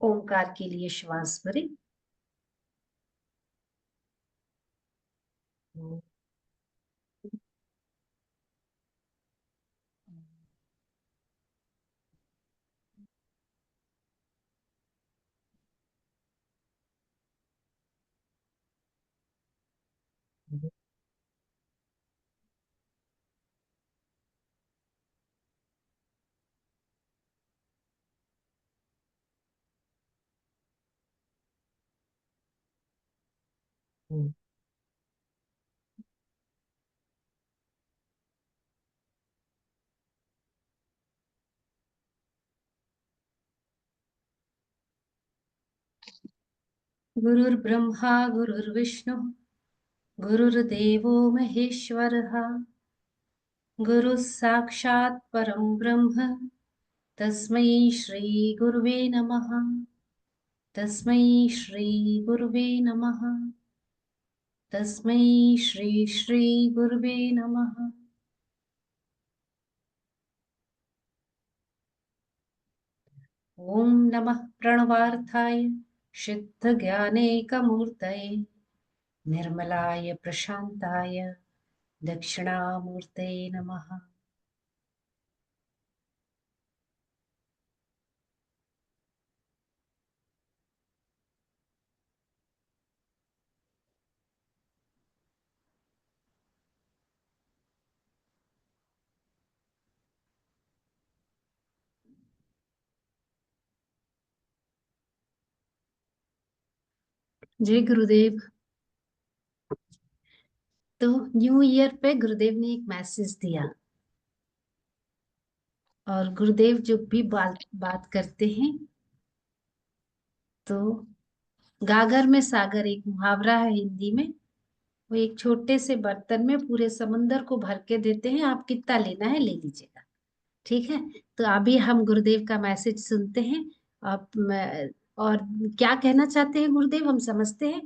ओंकार के लिए श्वास भरें। गुरुर्ब्रह्मा गुरुर्विष्णु गुरुर्देवो महेश्वरः गुरुः साक्षात् परं ब्रह्म तस्मै श्री गुरुवे नमः। तस्मै श्री गुरुवे नमः। तस्मै श्री श्री गुरुवे नमः। ओम नमः प्रणवार्थाय शुद्ध ज्ञानेकमूर्तये निर्मलाय प्रशांताय दक्षिणामूर्तये नमः। जय गुरुदेव। तो न्यू ईयर पे गुरुदेव ने एक मैसेज दिया और गुरुदेव जो भी बात करते हैं तो गागर में सागर एक मुहावरा है हिंदी में, वो एक छोटे से बर्तन में पूरे समंदर को भर के देते हैं, आप कितना लेना है ले लीजिएगा। ठीक है, तो अभी हम गुरुदेव का मैसेज सुनते हैं। आप और क्या कहना चाहते हैं गुरुदेव हम समझते हैं,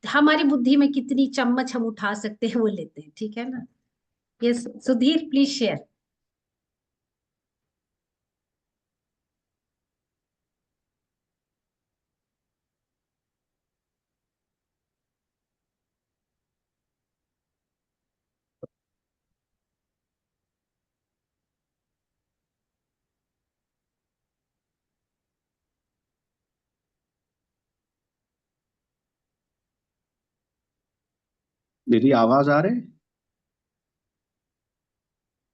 हमारी बुद्धि में कितनी चम्मच हम उठा सकते हैं वो लेते हैं। ठीक है ना। Yes Sudhir please share. दीदी आवाज आ रहे?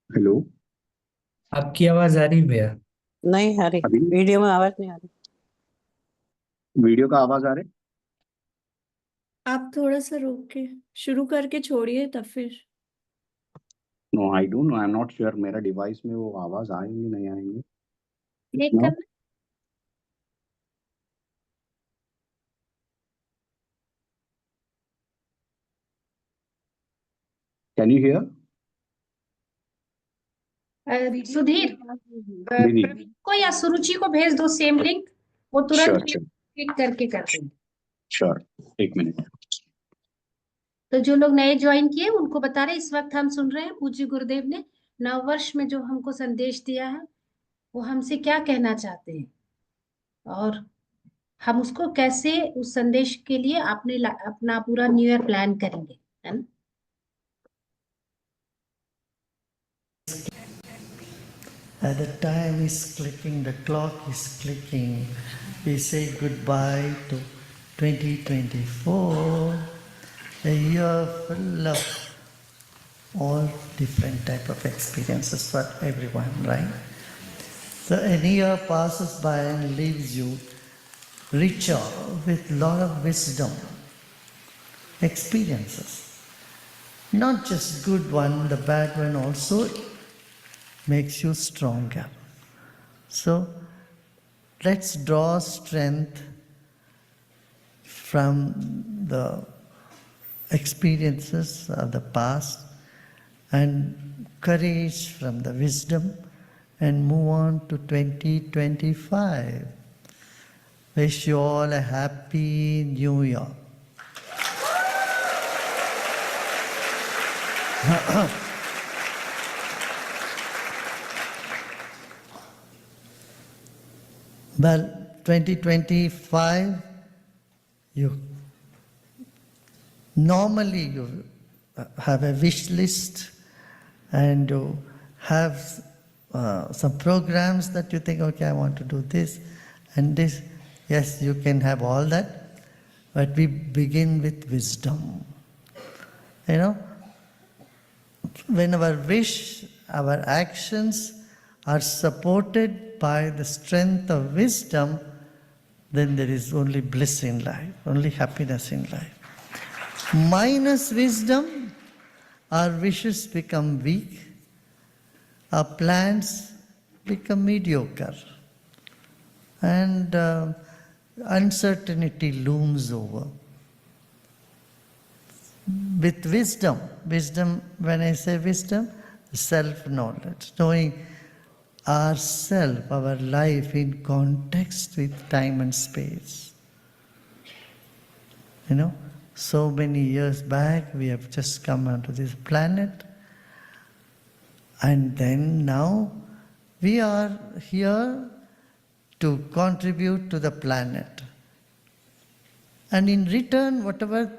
हेलो, आपकी आवाज आ रही भैया? नहीं आ रही, अभी वीडियो में आवाज नहीं आ रही। वीडियो का आवाज आ रहे? आप थोड़ा सा रोक के शुरू करके छोड़िए तब फिर। No I don't know, I am not sure मेरा डिवाइस में वो आवाज आएंगे नहीं आएंगे। देख नो, कर कैन यू हियर? सुधीर दीदी प्रवीण को या सुरुचि को भेज दो सेम लिंक, वो तुरंत श्योर श्योर क्लिक करके कर देंगे। श्योर, एक मिनट। तो जो लोग नए ज्वाइन किए उनको बता रहे, इस वक्त हम सुन रहे हैं पूज्य गुरुदेव ने नववर्ष में जो हमको संदेश दिया है वो हमसे क्या कहना चाहते हैं और हम उसको कैसे उस संदेश के लिए अपना पूरा न्यू ईयर प्लान करेंगे, है ना। The time is clicking, the clock is clicking. We say goodbye to 2024, a year full of all different type of experiences for everyone, right? So a year passes by and leaves you richer with lot of wisdom, experiences. Not just good one, the bad one also makes you stronger. So let's draw strength from the experiences of the past and courage from the wisdom and move on to 2025. Wish you all a happy new year. Well, 2025, you normally you have a wish list and you have some programs that you think, okay, I want to do this and this. Yes, you can have all that, but we begin with wisdom. You know, when our wish, our actions are supported by the strength of wisdom, then there is only bliss in life, only happiness in life. Minus wisdom, our wishes become weak, our plans become mediocre, and uncertainty looms over. With wisdom, when I say wisdom, self-knowledge, knowing ourself, our life in context with time and space. You know, so many years back we have just come onto this planet, and then now we are here to contribute to the planet. And in return, whatever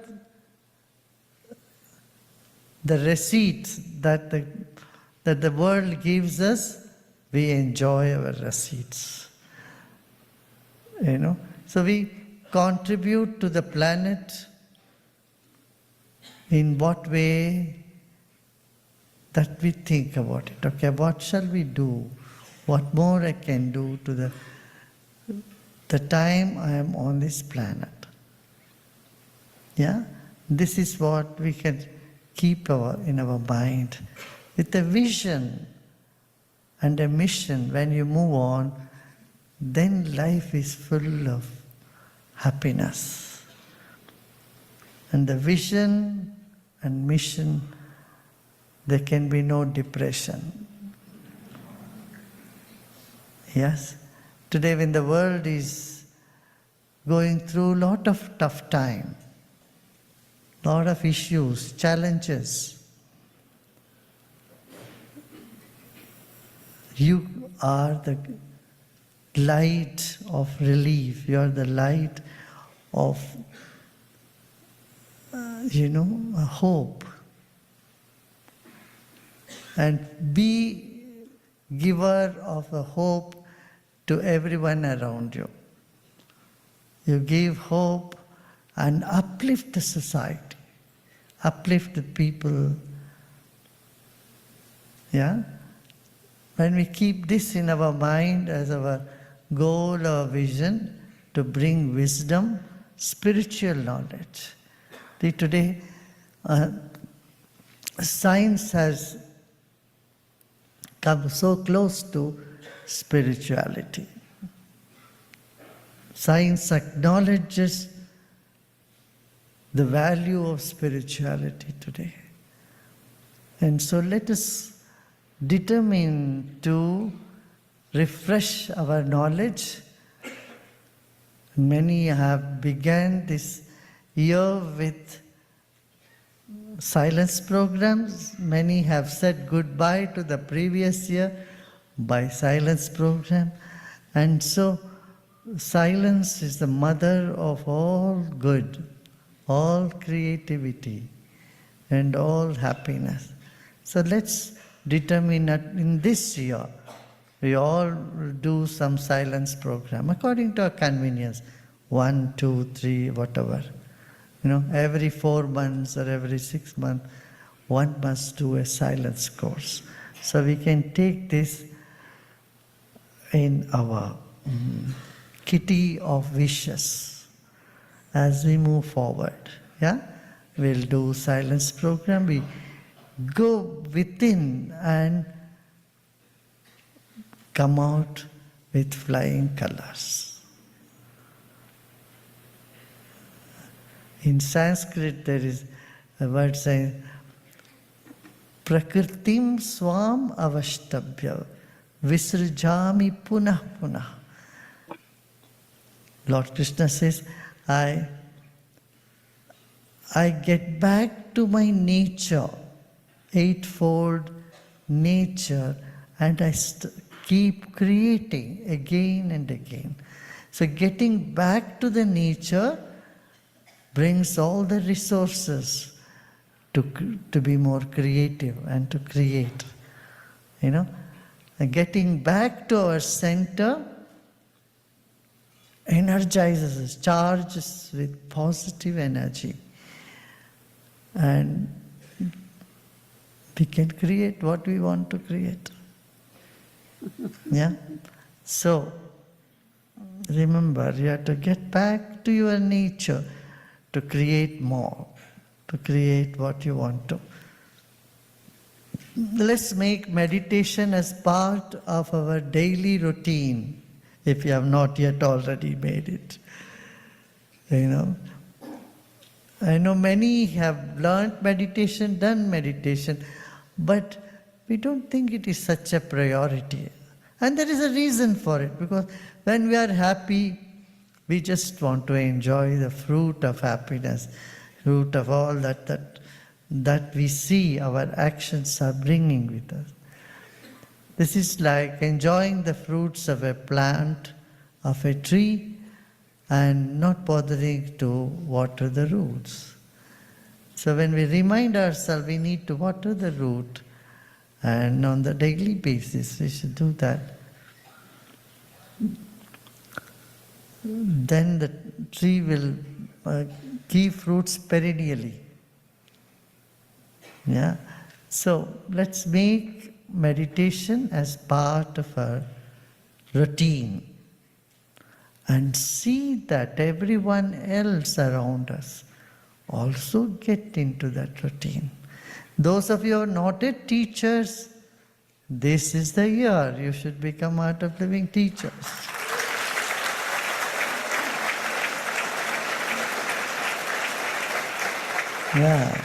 the receipts that the world gives us, we enjoy our receipts. You know, so we contribute to the planet in what way that we think about it. Okay, what shall we do? What more I can do to the time I am on this planet? Yeah, this is what we can keep in our mind. With a vision and a mission, when you move on, then life is full of happiness. And the vision and mission, there can be no depression. Yes? Today when the world is going through a lot of tough time, lot of issues, challenges, you are the light of relief. You are the light of, hope. And be giver of a hope to everyone around you. You give hope and uplift the society, uplift the people. Yeah? When we keep this in our mind as our goal or vision, to bring wisdom, spiritual knowledge. See, today, science has come so close to spirituality. Science acknowledges the value of spirituality today. And so let us determine to refresh our knowledge. Many have begun this year with silence programs. Many have said goodbye to the previous year by silence program. And so silence is the mother of all good, all creativity, and all happiness. So let's determine that in this year, we all do some silence program according to our convenience. 1, 2, 3, whatever. Every 4 months or every 6 months, one must do a silence course. So we can take this in our kitty of wishes as we move forward. Yeah? We'll do silence program. We go within and come out with flying colors. In Sanskrit, there is a word saying, Prakritim swam avashtabhya visrjami punah punah. Lord Krishna says, I get back to my nature, eightfold nature, and I keep creating again and again. So getting back to the nature brings all the resources to be more creative and to create. You know, and getting back to our center energizes us, charges us with positive energy. And we can create what we want to create. Yeah? So, remember, you have to get back to your nature to create more, to create what you want to. Let's make meditation as part of our daily routine, if you have not yet already made it. You know, I know many have learned meditation, done meditation, but we don't think it is such a priority. And there is a reason for it, because when we are happy, we just want to enjoy the fruit of happiness, fruit of all that we see our actions are bringing with us. This is like enjoying the fruits of a plant, of a tree, and not bothering to water the roots. So when we remind ourselves we need to water the root, and on the daily basis we should do that, then the tree will give fruits perennially. Yeah. So let's make meditation as part of our routine and see that everyone else around us also get into that routine. Those of you who are not yet teachers, this is the year you should become Art of Living teachers. Yeah.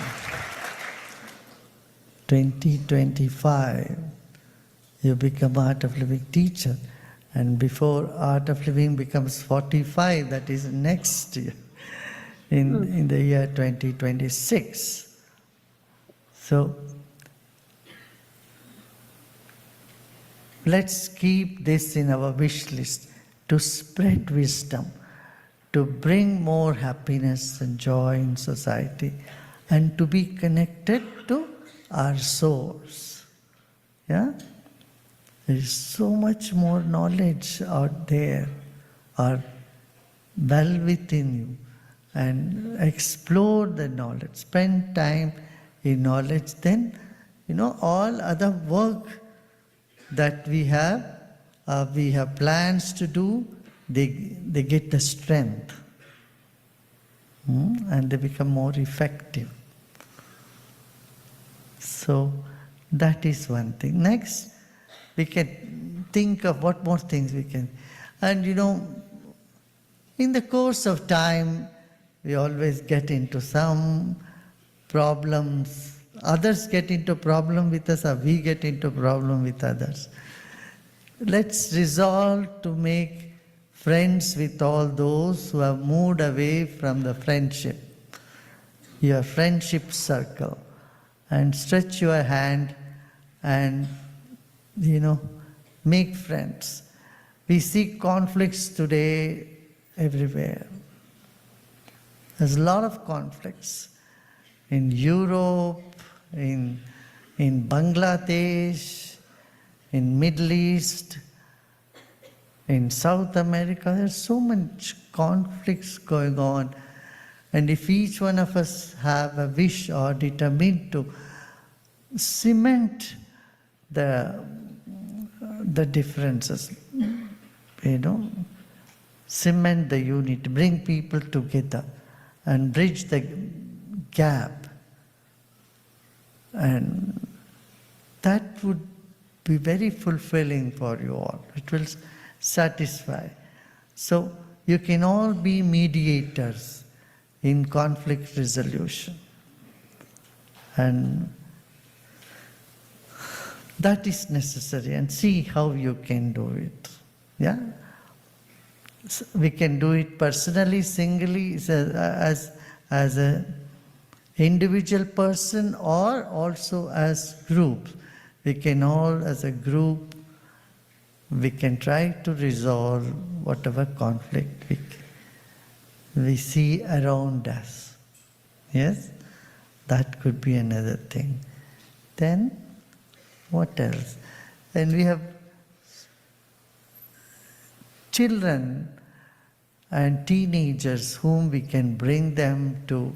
2025, you become Art of Living teacher. And before Art of Living becomes 45, that is next year, in the year 2026. So, let's keep this in our wish list, to spread wisdom, to bring more happiness and joy in society, and to be connected to our source. Yeah? There is so much more knowledge out there, or well within you, and explore the knowledge. Spend time in knowledge. Then, all other work that we have plans to do, they get the strength, and they become more effective. So that is one thing. Next, we can think of what more things we can. And in the course of time, we always get into some problems. Others get into problem with us, or we get into problem with others. Let's resolve to make friends with all those who have moved away from the friendship, your friendship circle, and stretch your hand and make friends. We see conflicts today everywhere. There's a lot of conflicts in Europe, in Bangladesh, in Middle East, in South America. There's so much conflicts going on. And if each one of us have a wish or determined to cement the differences, cement the unity, bring people together and bridge the gap, and that would be very fulfilling for you all. It will satisfy. So you can all be mediators in conflict resolution, and that is necessary, and see how you can do it. Yeah? So we can do it personally, singly, as an individual person, or also as groups. We can all, as a group, we can try to resolve whatever conflict we see around us. Yes? That could be another thing. Then, what else? Then we have children and teenagers whom we can bring them to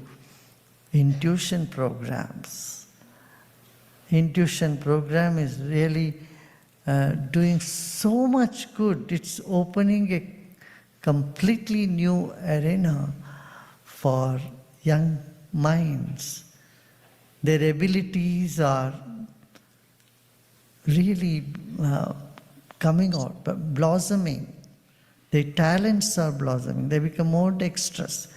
intuition programs. Intuition program is really doing so much good. It's opening a completely new arena for young minds. Their abilities are really coming out, blossoming. Their talents are blossoming. They become more dexterous.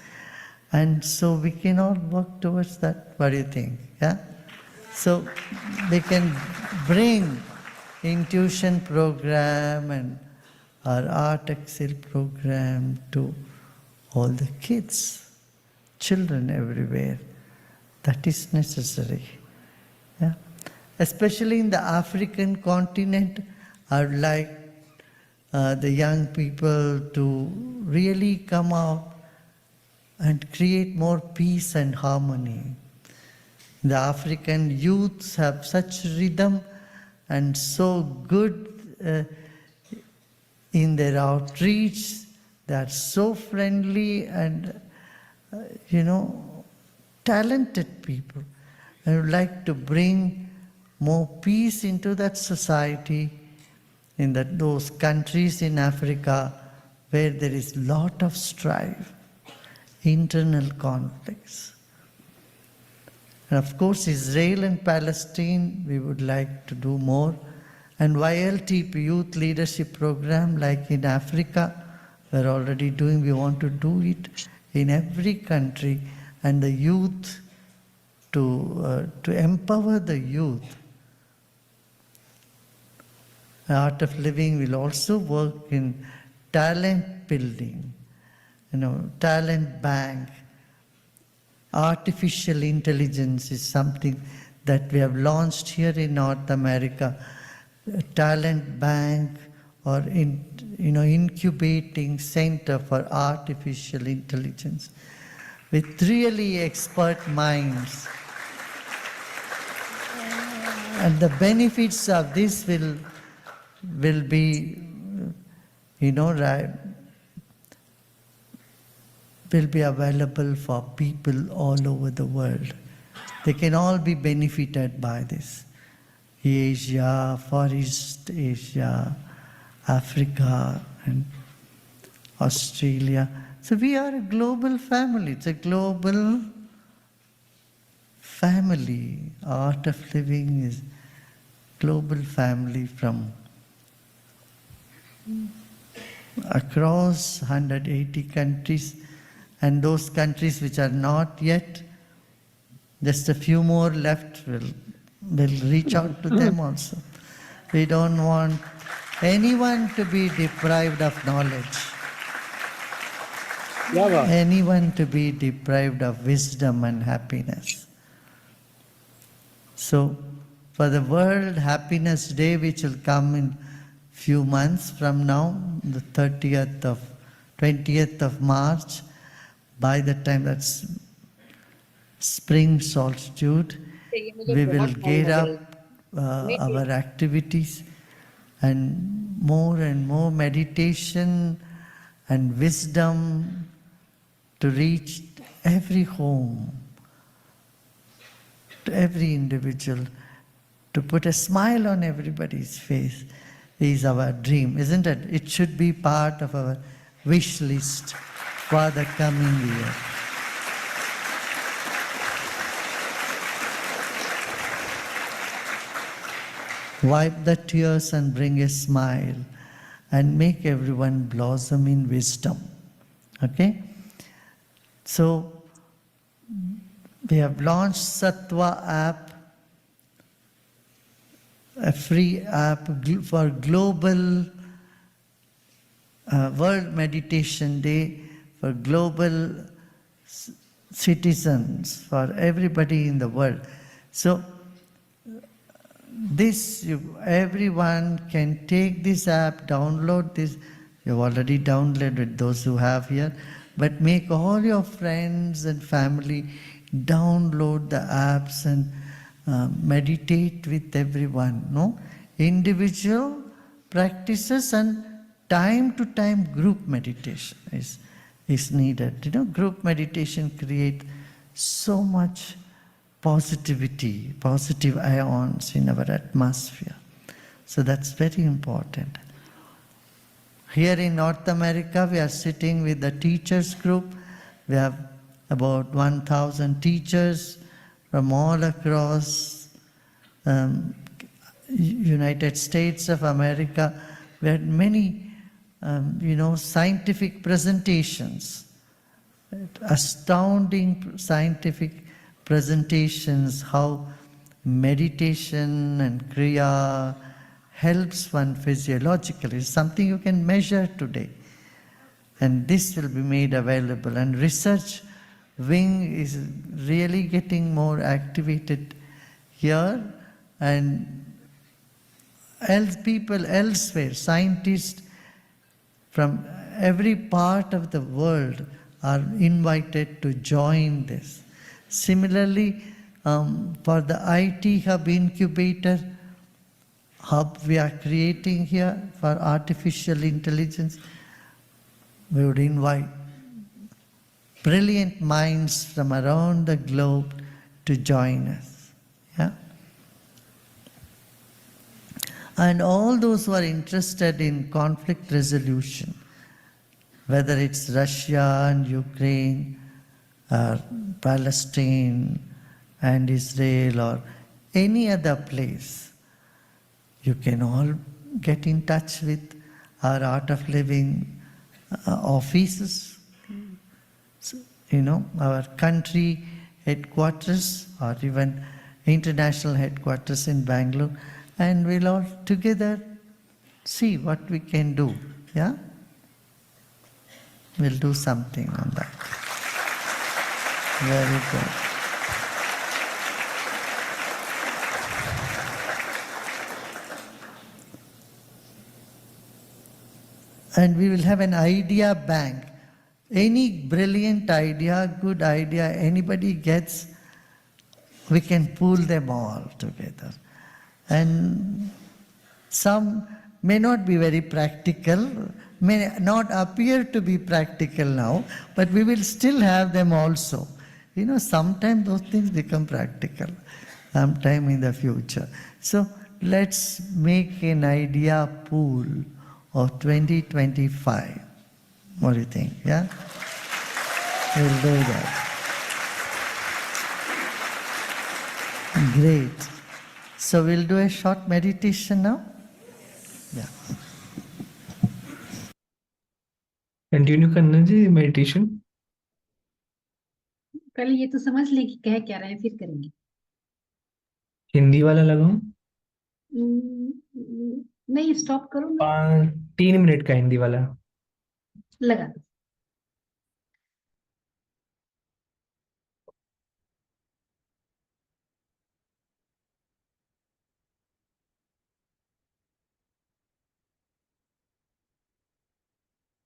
And so we can all work towards that. What do you think? Yeah? So they can bring intuition program and our Art Excel program to all the kids, children everywhere. That is necessary. Yeah? Especially in the African continent, I would like the young people to really come out and create more peace and harmony. The African youths have such rhythm and so good in their outreach. They are so friendly and, talented people. I would like to bring more peace into that society, in those countries in Africa where there is lot of strife, internal conflicts. And of course, Israel and Palestine, we would like to do more. And YLTP, Youth Leadership Program, like in Africa, we're already doing, we want to do it in every country. And the youth, to empower the youth. Art of Living will also work in talent building, talent bank. Artificial intelligence is something that we have launched here in North America. A talent bank or incubating center for artificial intelligence with really expert minds. And the benefits of this will be, will be available for people all over the world. They can all be benefited by this. Asia, Far East Asia, Africa, and Australia. So we are a global family. It's a global family. Art of Living is global family from across 180 countries, and those countries which are not yet, just a few more left, will reach out to them also. We don't want anyone to be deprived of knowledge. Anyone to be deprived of wisdom and happiness. So, for the World Happiness Day, which will come in few months from now, the 20th of March, by the time that's spring solstice, we will gear up our activities and more meditation and wisdom to reach every home, to every individual, to put a smile on everybody's face is our dream, isn't it? It should be part of our wish list for the coming year. Wipe the tears and bring a smile and make everyone blossom in wisdom. Okay? So, we have launched Sattva app, a free app for global World Meditation Day for global citizens, for everybody in the world. So, everyone can take this app, download this. You've already downloaded, those who have here, but make all your friends and family download the apps and meditate with everyone. No, individual practices and time to time group meditation is needed. Group meditation creates so much positivity, positive ions in our atmosphere. So that's very important. Here in North America, we are sitting with the teachers group. We have about 1,000 teachers from all across United States of America. We had many, scientific presentations, astounding scientific presentations, how meditation and Kriya helps one physiologically. It's something you can measure today. And this will be made available. And research wing is really getting more activated here. And people elsewhere, scientists from every part of the world are invited to join this. Similarly, for the IT Hub Incubator Hub we are creating here for artificial intelligence, we would invite brilliant minds from around the globe to join us. Yeah? And all those who are interested in conflict resolution, whether it's Russia and Ukraine, or Palestine and Israel, or any other place, you can all get in touch with our Art of Living offices. So, our country headquarters or even international headquarters in Bangalore, and we'll all together see what we can do. Yeah? We'll do something on that. Very good. And we will have an idea bank. Any brilliant idea, good idea, anybody gets, we can pool them all together. And some may not be very practical, may not appear to be practical now, but we will still have them also. Sometimes those things become practical, sometime in the future. So let's make an idea pool of 2025. What do you think? Yeah? We'll do that. Great. So we'll do a short meditation now. Yeah. Continue करना जी meditation. पहले ये तो समझ ले कि कह क्या रहे हैं, फिर करेंगे. हिंदी वाला लगाऊं? नहीं, स्टॉप करो ना. 3 मिनट का हिंदी वाला. लगा दो.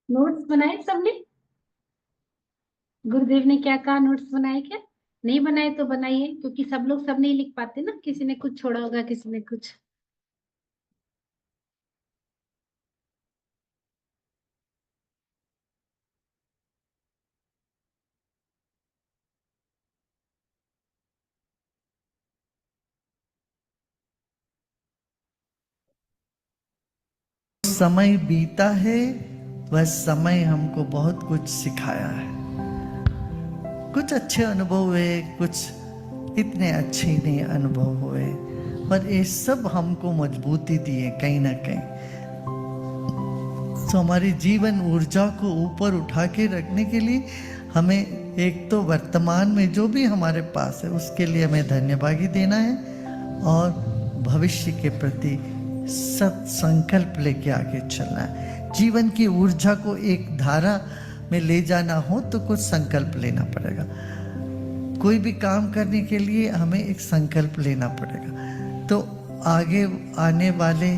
नोट्स बनाए सबने? गुरुदेव ने क्या कहा, नोट्स बनाए क्या? नहीं बनाए तो बनाइए, क्योंकि सब लोग सब नहीं लिख पाते ना, किसी ने कुछ छोड़ा होगा, किसी ने कुछ. समय बीता है, वह समय हमको बहुत कुछ सिखाया है. कुछ अच्छे अनुभव हुए, कुछ इतने अच्छे नहीं अनुभव हुए, पर ये सब हमको मजबूती दिए कहीं ना कहीं. तो हमारी जीवन ऊर्जा को ऊपर उठा के रखने के लिए हमें एक तो वर्तमान में जो भी हमारे पास है उसके लिए हमें धन्यवाद देना है, और भविष्य के प्रति सत संकल्प लेके आगे चलना है. जीवन की ऊर्जा को एक धारा में ले जाना हो तो कुछ संकल्प लेना पड़ेगा. कोई भी काम करने के लिए हमें एक संकल्प लेना पड़ेगा. तो आगे आने वाले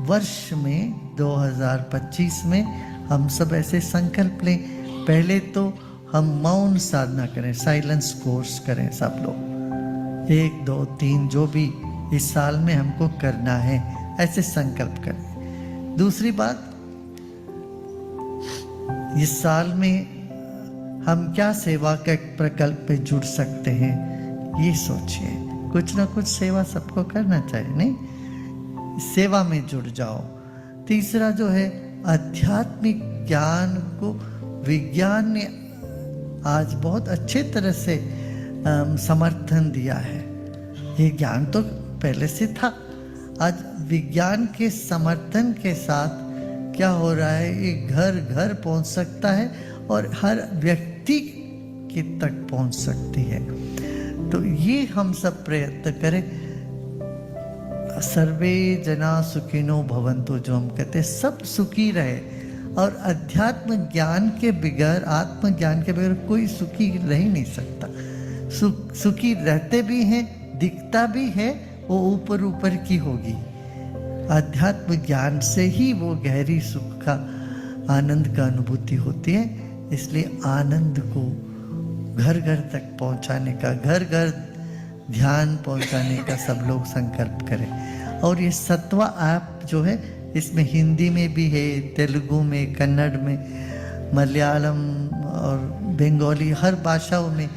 वर्ष में 2025 में हम सब ऐसे संकल्प लें। पहले तो हम मौन साधना करें, साइलेंस कोर्स करें सब लोग, 1 2 3 जो भी इस साल में हमको करना है ऐसे संकल्प करें। दूसरी बात, इस साल में हम क्या सेवा के प्रकल्प पे जुड़ सकते हैं ये सोचिए। कुछ ना कुछ सेवा सबको करना चाहिए, नहीं? सेवा में जुड़ जाओ। तीसरा जो है, आध्यात्मिक ज्ञान को विज्ञान ने आज बहुत अच्छे तरह से समर्थन दिया है। ये ज्ञान तो पहले से था, आज विज्ञान के समर्थन के साथ क्या हो रहा है, ये घर घर पहुंच सकता है और हर व्यक्ति के तक पहुंच सकती है। तो ये हम सब प्रयत्न करें। सर्वे जना सुखिनो भवन्तु, जो हम कहते हैं सब सुखी रहे। और अध्यात्म ज्ञान के बगैर, आत्मज्ञान के बगैर कोई सुखी रह ही नहीं सकता। सुखी रहते भी हैं, दिखता भी है, वो ऊपर ऊपर की होगी। आध्यात्म ज्ञान से ही वो गहरी सुख का, आनंद का अनुभूति होती है। इसलिए आनंद को घर घर तक पहुंचाने का, घर घर ध्यान पहुंचाने का सब लोग संकल्प करें। और ये सत्वा ऐप जो है, इसमें हिंदी में भी है, तेलुगु में, कन्नड़ में, मलयालम और बंगाली, हर भाषाओं में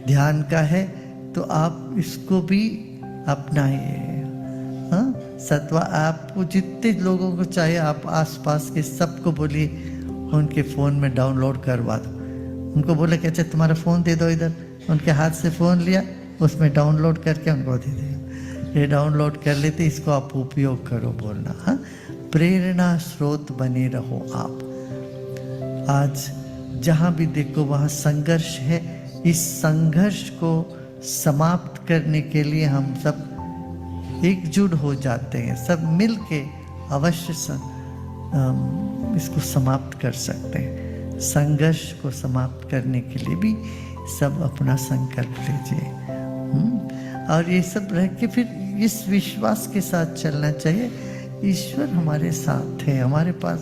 ध्यान का है। तो आप इसको भी अपनाइए। हाँ, सत्वा ऐप को जितने लोगों को चाहिए आप आसपास के सबको बोलिए, उनके फ़ोन में डाउनलोड करवा दो। उनको बोले कि अच्छा तुम्हारा फ़ोन दे दो इधर, उनके हाथ से फ़ोन लिया, उसमें डाउनलोड करके उनको दे दिया, ये डाउनलोड कर लेते, इसको आप उपयोग करो बोलना। हाँ, प्रेरणा स्रोत बने रहो आप। आज जहाँ भी देखो वहाँ संघर्ष है। इस संघर्ष को समाप्त करने के लिए हम सब एकजुट हो जाते हैं, सब मिल के अवश्य इसको समाप्त कर सकते हैं। संघर्ष को समाप्त करने के लिए भी सब अपना संकल्प लीजिए। और ये सब रह के फिर इस विश्वास के साथ चलना चाहिए, ईश्वर हमारे साथ है, हमारे पास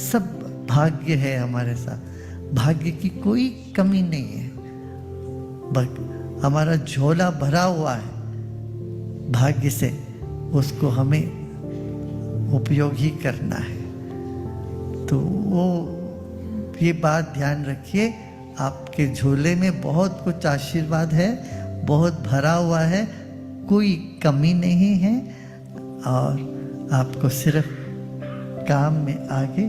सब भाग्य है, हमारे साथ भाग्य की कोई कमी नहीं है। हमारा झोला भरा हुआ है भाग्य से, उसको हमें उपयोग ही करना है। तो वो ये बात ध्यान रखिए, आपके झोले में बहुत कुछ आशीर्वाद है, बहुत भरा हुआ है, कोई कमी नहीं है। और आपको सिर्फ काम में आगे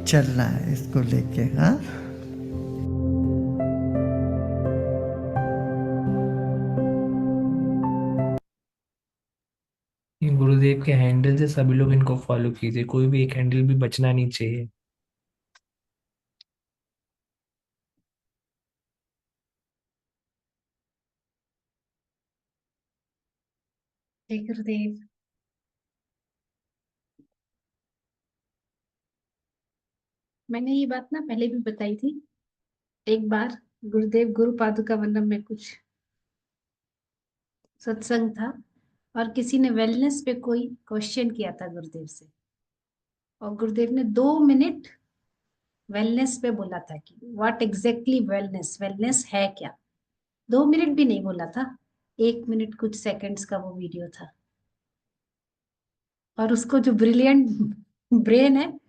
चलना है इसको लेके। हाँ, ये गुरुदेव के हैंडल से सभी लोग इनको फॉलो कीजिए, कोई भी एक हैंडल भी बचना नहीं चाहिए। जय गुरुदेव। मैंने ये बात ना पहले भी बताई थी। एक बार गुरुदेव गुरु पादुका वंदन में कुछ सत्संग था और किसी ने वेलनेस पे कोई क्वेश्चन किया था गुरुदेव से, और गुरुदेव ने 2 मिनट वेलनेस पे बोला था कि व्हाट एग्जैक्टली वेलनेस, वेलनेस है क्या। 2 मिनट भी नहीं बोला था, 1 मिनट कुछ सेकंड्स का वो वीडियो था। और उसको जो ब्रिलियंट ब्रेन है,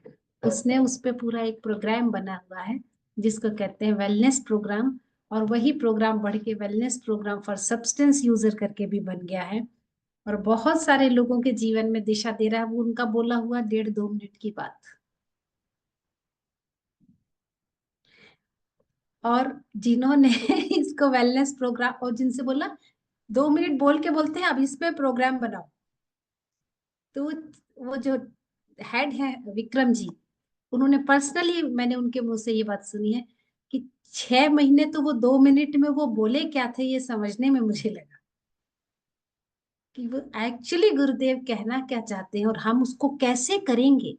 उसने उस पे पूरा एक प्रोग्राम बना हुआ है जिसको कहते हैं वेलनेस प्रोग्राम। और वही प्रोग्राम बढ़ के wellness program for substance user करके भी बन गया है और बहुत सारे लोगों के जीवन में दिशा दे रहा है। वो उनका बोला हुआ 1.5-2 मिनट की बात। और जिन्होंने इसको वेलनेस प्रोग्राम, और जिनसे बोला 2 मिनट बोल के बोलते हैं अब इस पे प्रोग्राम बनाओ, तो वो जो हेड है विक्रम जी, उन्होंने पर्सनली, मैंने उनके मुंह से ये बात सुनी है कि 6 महीने तो वो 2 मिनट में वो बोले क्या थे ये समझने में मुझे लगा कि वो एक्चुअली गुरुदेव कहना क्या चाहते हैं और हम उसको कैसे करेंगे।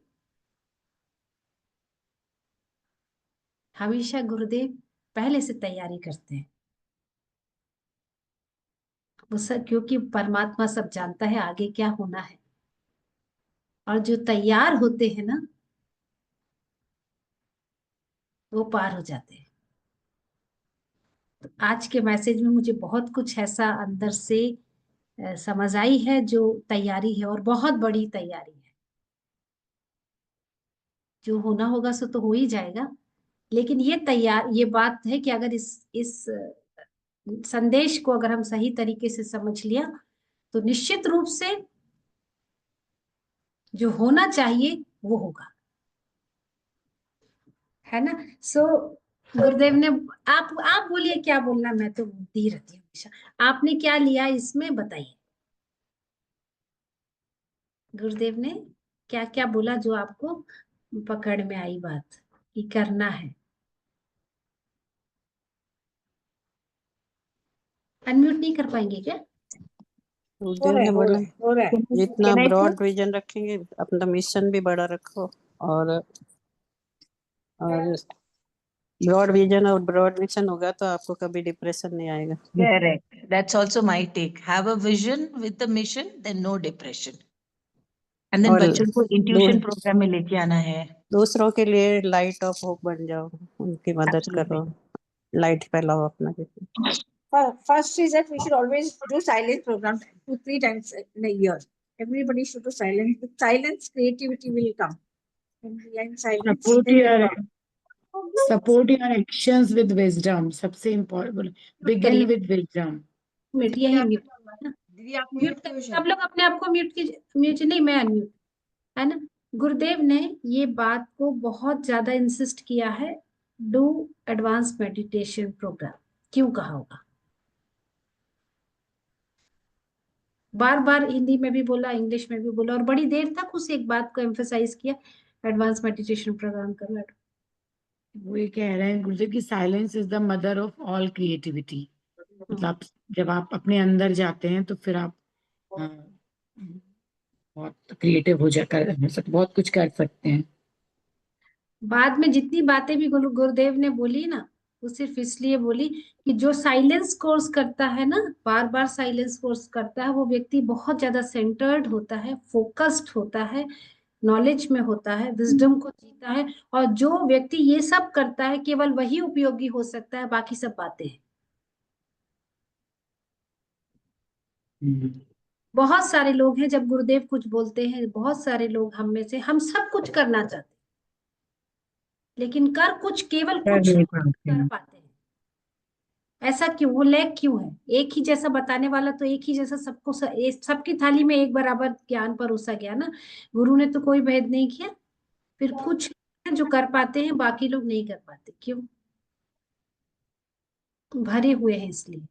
हमेशा गुरुदेव पहले से तैयारी करते हैं। वो सब, क्योंकि परमात्मा सब जानता है आगे क्या होना है, और जो तैयार होते हैं ना वो पार हो जाते हैं। तो आज के मैसेज में मुझे बहुत कुछ ऐसा अंदर से समझ आई है, जो तैयारी है और बहुत बड़ी तैयारी है। जो होना होगा सो तो हो ही जाएगा, लेकिन ये बात है कि अगर इस संदेश को अगर हम सही तरीके से समझ लिया तो निश्चित रूप से जो होना चाहिए वो होगा, है ना। सो गुरुदेव ने, आप बोलिए क्या बोलना, मैं तो बोलती ही रहती हूँ हमेशा। आपने क्या लिया इसमें बताइए। गुरुदेव ने क्या क्या बोला जो आपको पकड़ में आई बात कि करना है। अनम्यूट नहीं कर पाएंगे क्या? गुरुदेव ने बोला हो रहा है। जितना Can I broad put? Vision रखेंगे अपना मिशन भी बड़ा रखो, और ब्रॉड विजन और ब्रॉड मिशन होगा तो आपको कभी डिप्रेशन नहीं आएगा। Correct. That's also my take. Have a vision with the mission, then no depression. And then और बच्चों को इंट्यूशन प्रोग्राम में लेके आना है। दूसरों के लिए लाइट ऑफ होप बन जाओ, उनकी मदद करो, लाइट फैलाओ अपना। First is that we should always do silence program 2-3 times in a year. Everybody should do silence. With silence, creativity will come. When we are in silence, Support your actions with wisdom. सबसे important, begin with wisdom. Mute, यही mute सब लोग अपने आप को mute कीजिए। Mute नहीं, मैं अनम्यूट, है ना। गुरुदेव ने ये बात को बहुत ज्यादा इंसिस्ट किया है, डू एडवांस मेडिटेशन प्रोग्राम। क्यों कहा होगा? बार बार हिंदी में भी बोला, इंग्लिश में भी बोला, और बड़ी देर तक उस एक बात को एम्फेसाइज किया, एडवांस मेडिटेशन प्रोग्राम करो। वो ये कह रहे हैं गुरुजी कि silence is the mother of all creativity. मतलब जब आप अपने अंदर जाते हैं तो फिर आप बहुत क्रिएटिव हो जाकर बहुत कुछ कर सकते हैं। बाद में जितनी बातें भी गुरुदेव ने बोली ना, वो सिर्फ इसलिए बोली कि जो साइलेंस कोर्स करता है ना, बार बार साइलेंस कोर्स करता है, वो व्यक्ति बहुत ज्यादा सेंटर्ड होता है, फोकस्ड होता है, नॉलेज में होता है, विजडम को जीता है। और जो व्यक्ति ये सब करता है केवल वही उपयोगी हो सकता है, बाकी सब बातें हैं। बहुत सारे लोग हैं, जब गुरुदेव कुछ बोलते हैं, बहुत सारे लोग हम में से, हम सब कुछ करना चाहते हैं, लेकिन कर कुछ, केवल कुछ कर पाते हैं। ऐसा क्यों? वो लैक क्यों है? एक ही जैसा बताने वाला तो एक ही जैसा सबको, सबकी थाली में एक बराबर ज्ञान परोसा गया ना। गुरु ने तो कोई भेद नहीं किया। फिर कुछ है जो कर पाते हैं, बाकी लोग नहीं कर पाते। क्यों? भरे हुए हैं इसलिए।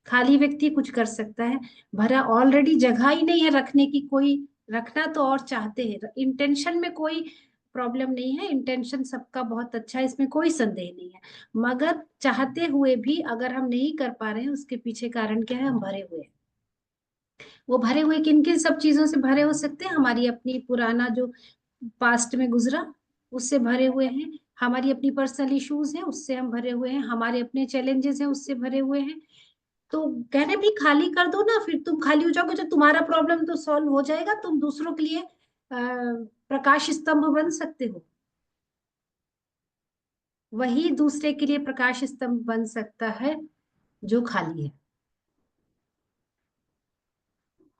खाली व्यक्ति कुछ कर सकता है, भरा ऑलरेडी जगह ही नहीं है रखने की। कोई रखना तो और चाहते हैं, इंटेंशन में कोई प्रॉब्लम नहीं है, इंटेंशन सबका बहुत अच्छा है, इसमें कोई संदेह नहीं है। मगर चाहते हुए भी अगर हम नहीं कर पा रहे हैं, उसके पीछे कारण क्या है? हम भरे हुए हैं। वो भरे हुए किन किन सब चीजों से भरे हो सकते हैं? हमारी अपनी पुराना जो पास्ट में गुजरा, उससे भरे हुए हैं। हमारी अपनी पर्सनल इश्यूज है, उससे हम भरे हुए हैं। हमारे अपने चैलेंजेस हैं, उससे भरे हुए हैं। तो कहने भी खाली कर दो ना, फिर तुम खाली हो जाओगे तो तुम्हारा प्रॉब्लम तो सॉल्व हो जाएगा। तुम दूसरों के लिए प्रकाश स्तंभ बन सकते हो। वही दूसरे के लिए प्रकाश स्तंभ बन सकता है जो खाली है।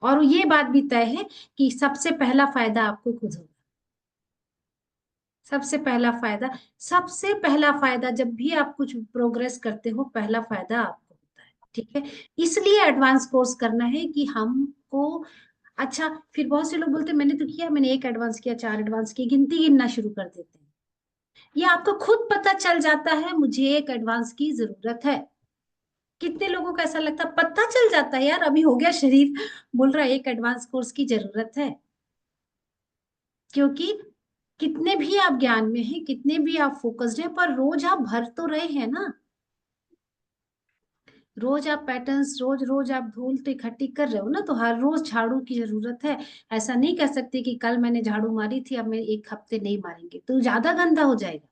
और ये बात भी तय है कि सबसे पहला फायदा आपको खुद होगा। सबसे पहला फायदा जब भी आप कुछ प्रोग्रेस करते हो, पहला फायदा आपको होता है। ठीक है, इसलिए एडवांस कोर्स करना है कि हमको अच्छा। फिर बहुत से लोग बोलते हैं मैंने तो किया, मैंने 1 एडवांस किया, 4 एडवांस किया, गिनती गिनना शुरू कर देते हैं। ये आपको खुद पता चल जाता है मुझे 1 एडवांस की जरूरत है। कितने लोगों को ऐसा लगता है? पता चल जाता है यार, अभी हो गया शरीर बोल रहा है 1 एडवांस कोर्स की जरूरत है। क्योंकि कितने भी आप ज्ञान में हैं, कितने भी आप फोकस्ड हैं, पर रोज आप भर तो रहे हैं ना। रोज आप पैटर्न्स, रोज रोज आप धूल तो इकट्ठी कर रहे हो ना, तो हर रोज झाड़ू की जरूरत है। ऐसा नहीं कह सकते कि कल मैंने झाड़ू मारी थी, अब मैं 1 हफ्ते नहीं मारेंगे तो ज्यादा गंदा हो जाएगा।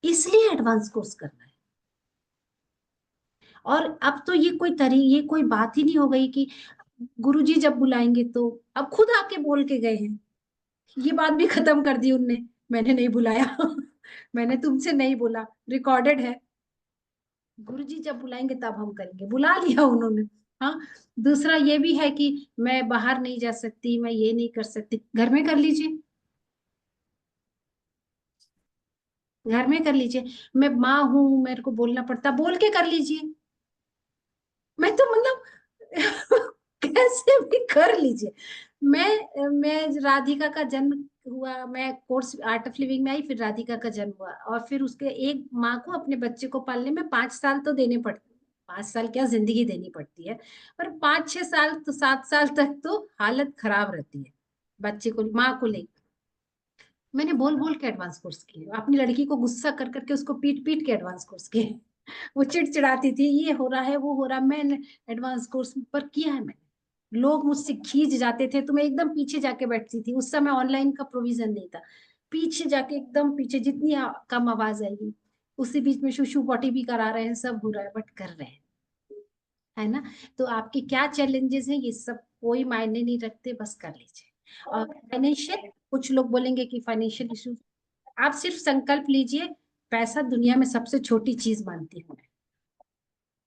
इसलिए एडवांस कोर्स करना है। और अब तो ये कोई बात ही नहीं हो गई कि गुरुजी जब बुलाएंगे तो, अब खुद आके बोल के गए हैं। ये बात भी खत्म कर दी उनने, मैंने नहीं बुलाया मैंने तुमसे नहीं बोला, रिकॉर्डेड है। गुरुजी जब बुलाएंगे तब हम करेंगे, बुला लिया उन्होंने। हाँ, दूसरा ये भी है कि मैं बाहर नहीं जा सकती, मैं ये नहीं कर सकती, घर में कर लीजिए, घर में कर लीजिए। मैं माँ हूं, मेरे को बोलना पड़ता, बोल के कर लीजिए। मैं तो मतलब कैसे भी कर लीजिए। मैं राधिका का जन्म हुआ, मैं कोर्स आर्ट ऑफ लिविंग में आई, फिर राधिका का जन्म हुआ, और फिर उसके एक माँ को अपने बच्चे को पालने में 5 साल तो देने पड़ते, 5 साल क्या जिंदगी देनी पड़ती है, पर 5-6 साल तो 7 साल तक तो हालत खराब रहती है बच्चे को, माँ को लेकर। मैंने बोल बोल के एडवांस कोर्स किए, अपनी लड़की को गुस्सा कर करके उसको पीट पीट के एडवांस कोर्स किए। वो चिड़चिड़ाती थी, ये हो रहा है वो हो रहा है, मैंने एडवांस कोर्स पर किया है मैंने। लोग मुझसे खींच जाते थे तो मैं एकदम पीछे जाके बैठती थी, उस समय ऑनलाइन का प्रोविजन नहीं था, पीछे जाके एकदम पीछे, जितनी कम आवाज आएगी, उसी बीच में शुशु पॉटी भी करा रहे हैं, सब हो रहा है, बट कर रहे हैं, है ना। तो आपके क्या चैलेंजेस हैं ये सब कोई मायने नहीं रखते, बस कर लीजिए। और फाइनेंशियल, कुछ लोग बोलेंगे कि फाइनेंशियल इश्यूज, आप सिर्फ संकल्प लीजिए, पैसा दुनिया में सबसे छोटी चीज मानती हूँ मैं,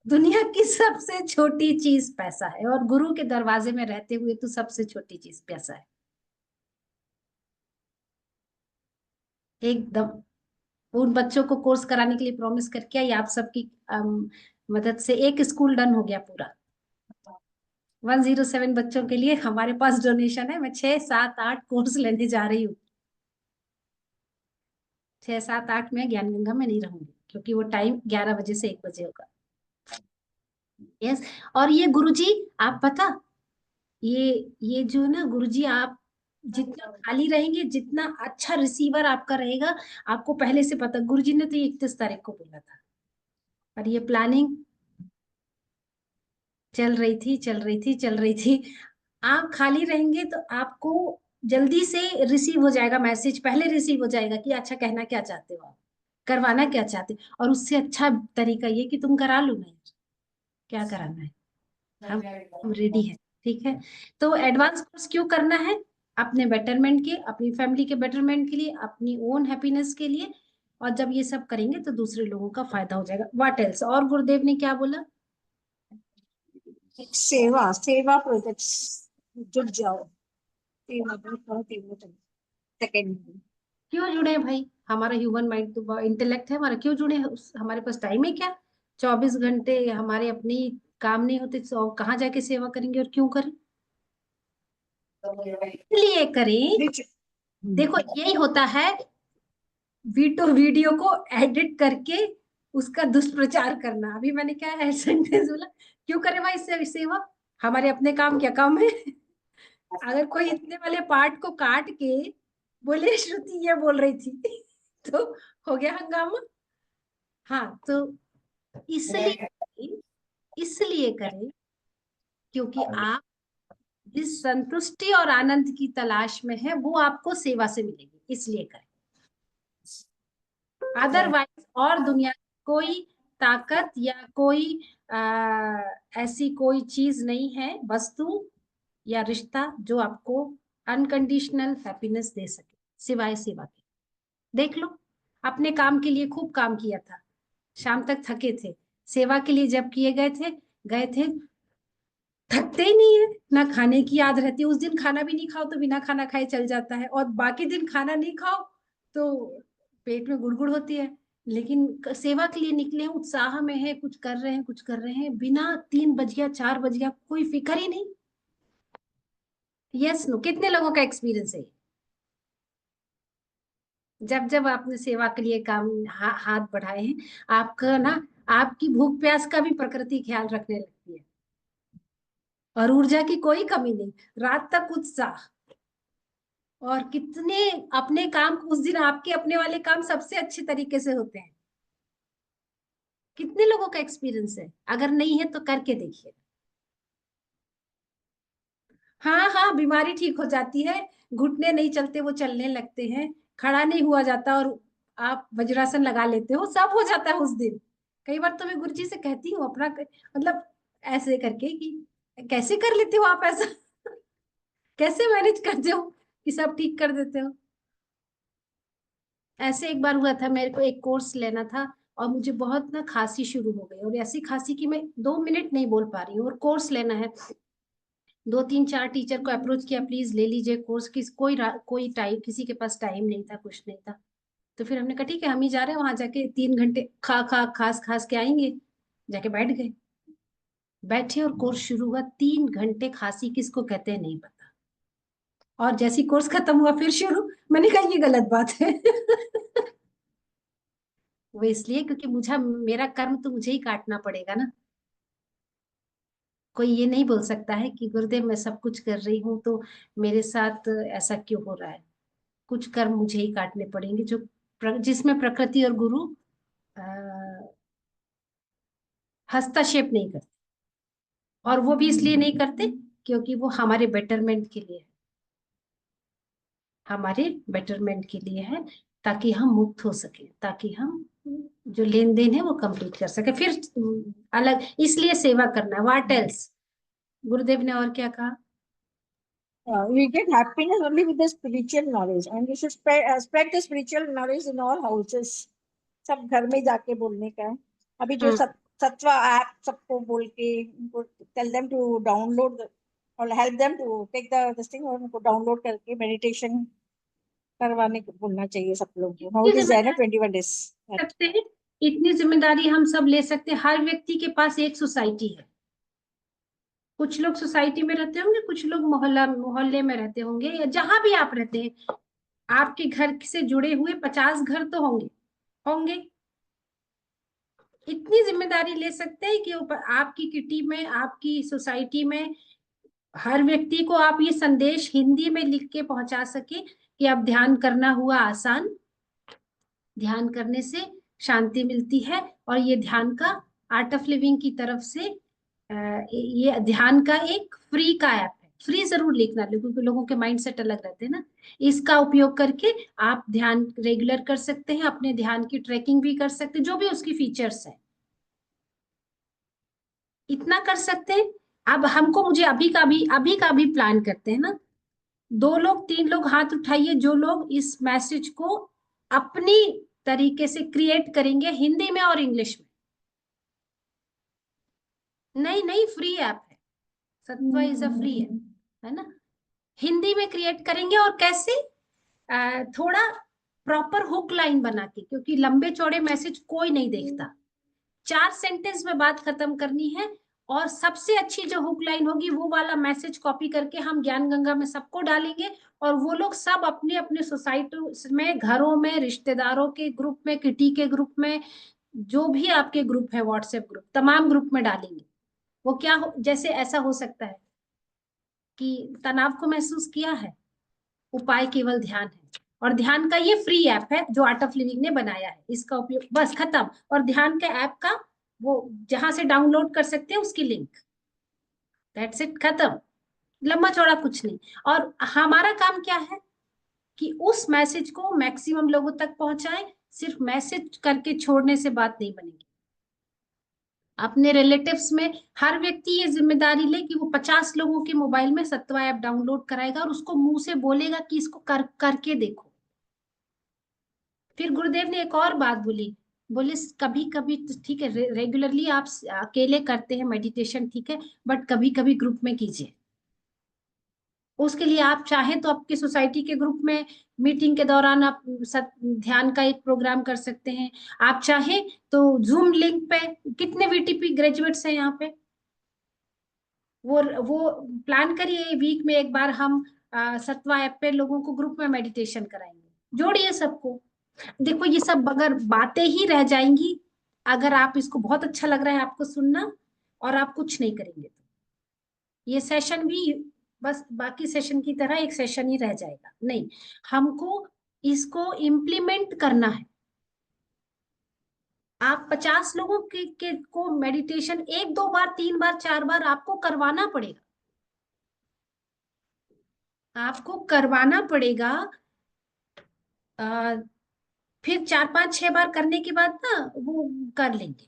दुनिया की सबसे छोटी चीज पैसा है, और गुरु के दरवाजे में रहते हुए तो सबसे छोटी चीज पैसा है, एकदम। उन बच्चों को कोर्स कराने के लिए प्रॉमिस करके आई, आप सबकी मदद से एक स्कूल डन हो गया पूरा, 107 बच्चों के लिए हमारे पास डोनेशन है। मैं 6, 7, 8 कोर्स लेने जा रही हूँ, 6, 7, 8 में ज्ञान गंगा में नहीं रहूंगी, क्योंकि वो टाइम 11 बजे से 1 बजे होगा। यस। और ये गुरुजी, आप पता, ये जो है ना गुरुजी, आप जितना खाली रहेंगे, जितना अच्छा रिसीवर आपका रहेगा, आपको पहले से पता। गुरुजी ने तो 31 तारीख को बोला था, और ये प्लानिंग चल रही थी, चल रही थी, चल रही थी। आप खाली रहेंगे तो आपको जल्दी से रिसीव हो जाएगा मैसेज, पहले रिसीव हो जाएगा कि अच्छा कहना क्या चाहते हो आप, करवाना क्या चाहते हो। और उससे अच्छा तरीका ये कि तुम करा लो ना यार, क्या कराना है, हम रेडी है, ठीक है। तो एडवांस कोर्स क्यों करना है? अपने बेटरमेंट के, अपनी फैमिली के बेटरमेंट के लिए, अपनी ओन हैप्पीनेस के लिए। और जब ये सब करेंगे तो दूसरे लोगों का फायदा हो जाएगा। What else? और गुरुदेव ने क्या बोला? सेवा, सेवा प्रोजेक्ट्स जुट जाओ, सेवा बहुत इम्पोर्टेंट। सेकेंड, क्यों जुड़े हैं भाई? हमारा ह्यूमन माइंड तो इंटेलेक्ट है हमारा, क्यों जुड़े हैं? हमारे पास टाइम है क्या? 24 घंटे हमारे अपने ही काम नहीं होते तो कहाँ जाके सेवा करेंगे, और क्यों करें? इसलिए करें। देखो यही होता है, वीडियो को एडिट करके उसका दुष्प्रचार करना। अभी मैंने क्या सेंटेंस बोला? क्यों करें भाई सेवा? हमारे अपने काम क्या काम है? अगर कोई इतने वाले पार्ट को काट के बोले श्रुति ये बोल रही थी तो हो गया हंगामा। हाँ, तो इसलिए करें क्योंकि आप जिस संतुष्टि और आनंद की तलाश में है वो आपको सेवा से मिलेगी, इसलिए करें। अदरवाइज और दुनिया की कोई ताकत या कोई ऐसी कोई चीज नहीं है, वस्तु या रिश्ता, जो आपको अनकंडीशनल हैप्पीनेस दे सके सिवाय सेवा के। देख लो, अपने काम के लिए खूब काम किया था, शाम तक थके थे, सेवा के लिए जब किए गए थे, थकते ही नहीं है, ना खाने की याद रहती है। उस दिन खाना भी नहीं खाओ तो बिना खाना खाए चल जाता है, और बाकी दिन खाना नहीं खाओ तो पेट में गुड़गुड़ होती है। लेकिन सेवा के लिए निकले हैं, उत्साह में है, कुछ कर रहे हैं, कुछ कर रहे हैं, बिना 3 बज गया 4 बज गया कोई फिक्र ही नहीं। यस नो, कितने लोगों का एक्सपीरियंस है? जब जब आपने सेवा के लिए काम हाथ बढ़ाए हैं, आपका ना, आपकी भूख प्यास का भी प्रकृति ख्याल रखने लगती है, और ऊर्जा की कोई कमी नहीं, रात तक उत्साह। और कितने अपने काम, उस दिन आपके अपने वाले काम सबसे अच्छे तरीके से होते हैं। कितने लोगों का एक्सपीरियंस है? अगर नहीं है तो करके देखिए। हाँ हाँ, बीमारी ठीक हो जाती है, घुटने नहीं चलते वो चलने लगते हैं, खड़ा नहीं हुआ जाता और आप वज्रासन लगा लेते हो, सब हो जाता है उस दिन। कई बार तो मैं गुरुजी से कहती हूँ अपना मतलब ऐसे करके कि कैसे कर लेते हो आप ऐसा कैसे मैनेज करते हो कि सब ठीक कर देते हो। ऐसे एक बार हुआ था, मेरे को एक कोर्स लेना था और मुझे बहुत ना खांसी शुरू हो गई, और ऐसी खांसी कि मैं 2 मिनट नहीं बोल पा रही हूँ, और कोर्स लेना है। 2 3 4 टीचर को अप्रोच किया, प्लीज ले लीजिए कोर्स। कोई टाइम, किसी के पास टाइम नहीं था, कुछ नहीं था। तो फिर हमने कहा ठीक है, हम ही जा रहे हैं वहां, जाके 3 घंटे खास खास के आएंगे। जाके बैठ गए, बैठे और कोर्स शुरू हुआ। 3 घंटे खांसी किसको कहते हैं नहीं पता, और जैसी कोर्स खत्म हुआ फिर शुरू। मैंने कहा ये गलत बात है वो इसलिए क्योंकि मुझे, मेरा कर्म तो मुझे ही काटना पड़ेगा ना। कोई ये नहीं बोल सकता है कि गुरुदेव मैं सब कुछ कर रही हूँ तो मेरे साथ ऐसा क्यों हो रहा है। कुछ कर्म मुझे ही काटने पड़ेंगे जो जिसमें प्रकृति और गुरु हस्तक्षेप नहीं करते, और वो भी इसलिए नहीं करते क्योंकि वो हमारे बेटरमेंट के लिए है, हमारे बेटरमेंट के लिए है, ताकि हम मुक्त हो सके, ताकि हम जो लेन देन है वो कंप्लीट कर सके। फिर अलग इसलिए सेवा करना है। व्हाट एल्स गुरुदेव ने और क्या कहा? We get happiness only with the spiritual knowledge, and we should spread the spiritual knowledge in all houses. सब घर में जाके बोलने का है। अभी जो सत्वा ऐप सबको बोल के उनको tell them to download और help them to take this thing, और उनको डाउनलोड करके मेडिटेशन करवाने को बोलना चाहिए सब लोग को। How it is there 21 days. सकते हैं, इतनी जिम्मेदारी हम सब ले सकते हैं। हर व्यक्ति के पास एक सोसाइटी है। कुछ लोग सोसाइटी में रहते होंगे, कुछ लोग मोहल्ले में रहते होंगे, या जहां भी आप रहते हैं, आपके घर से जुड़े हुए 50 घर तो होंगे होंगे। इतनी जिम्मेदारी ले सकते हैं कि आपकी किटी में, आपकी सोसाइटी में हर व्यक्ति को आप ये संदेश हिंदी में लिख के पहुंचा सके कि अब ध्यान करना हुआ आसान, ध्यान करने से शांति मिलती है। और ये ध्यान का आर्ट ऑफ लिविंग की तरफ से ये ध्यान का एक फ्री का ऐप है। फ्री जरूर लिखना, क्योंकि लोगों के माइंड सेट अलग रहते हैं ना। इसका उपयोग करके आप ध्यान रेगुलर कर सकते हैं, अपने ध्यान की ट्रैकिंग भी कर सकते हैं, जो भी उसकी फीचर्स है इतना कर सकते हैं। अब हमको, मुझे अभी का भी प्लान करते हैं ना। 2 लोग 3 लोग हाथ उठाइए जो लोग इस मैसेज को अपनी तरीके से क्रिएट करेंगे, हिंदी में और इंग्लिश में। नहीं फ्री ऐप है, सत्वा इज अ फ्री है ना। हिंदी में क्रिएट करेंगे, और कैसे थोड़ा प्रॉपर हुक लाइन बना के, क्योंकि लंबे चौड़े मैसेज कोई नहीं देखता। 4 सेंटेंस में बात खत्म करनी है, और सबसे अच्छी जो हुक लाइन होगी वो वाला मैसेज कॉपी करके हम ज्ञान गंगा में सबको डालेंगे, और वो लोग सब अपने अपने सोसाइटी में, घरों में, रिश्तेदारों के ग्रुप में, किटी के ग्रुप में, जो भी आपके ग्रुप है, व्हाट्सएप ग्रुप, तमाम ग्रुप में डालेंगे। वो क्या जैसे ऐसा हो सकता है कि तनाव को महसूस किया है, उपाय केवल ध्यान है, और ध्यान का ये फ्री ऐप है जो आर्ट ऑफ लिविंग ने बनाया है, इसका उपयोग, बस खत्म। और ध्यान के ऐप का वो जहां से डाउनलोड कर सकते हैं उसकी लिंक, दैट्स इट, खत्म। लंबा चौड़ा कुछ नहीं। और हमारा काम क्या है कि उस मैसेज को मैक्सिमम लोगों तक पहुंचाएं। सिर्फ मैसेज करके छोड़ने से बात नहीं बनेगी। अपने रिलेटिव्स में हर व्यक्ति ये जिम्मेदारी ले कि वो 50 लोगों के मोबाइल में सत्वा ऐप डाउनलोड कराएगा, और उसको मुंह से बोलेगा कि इसको करके देखो। फिर गुरुदेव ने एक और बात बोली, बोले कभी कभी ठीक है, रेगुलरली आप अकेले करते हैं मेडिटेशन, ठीक है, बट कभी कभी ग्रुप में कीजिए। उसके लिए आप चाहें तो आपकी सोसाइटी के ग्रुप में मीटिंग के दौरान आप ध्यान का एक प्रोग्राम कर सकते हैं। आप चाहें तो जूम लिंक पे, कितने वीटीपी ग्रेजुएट्स हैं यहाँ पे, वो प्लान करिए, वीक में एक बार हम सत्वा ऐप पे लोगों को ग्रुप में मेडिटेशन कराएंगे, जोड़िए सबको। देखो ये सब अगर बातें ही रह जाएंगी, अगर आप इसको बहुत अच्छा लग रहा है आपको सुनना, और आप कुछ नहीं करेंगे, तो ये सेशन भी बस बाकी सेशन की तरह एक सेशन ही रह जाएगा। नहीं, हमको इसको इम्प्लीमेंट करना है। आप 50 लोगों को मेडिटेशन 1 2 बार 3 बार 4 बार आपको करवाना पड़ेगा, आपको करवाना पड़ेगा। फिर 4 5 6 बार करने के बाद ना वो कर लेंगे।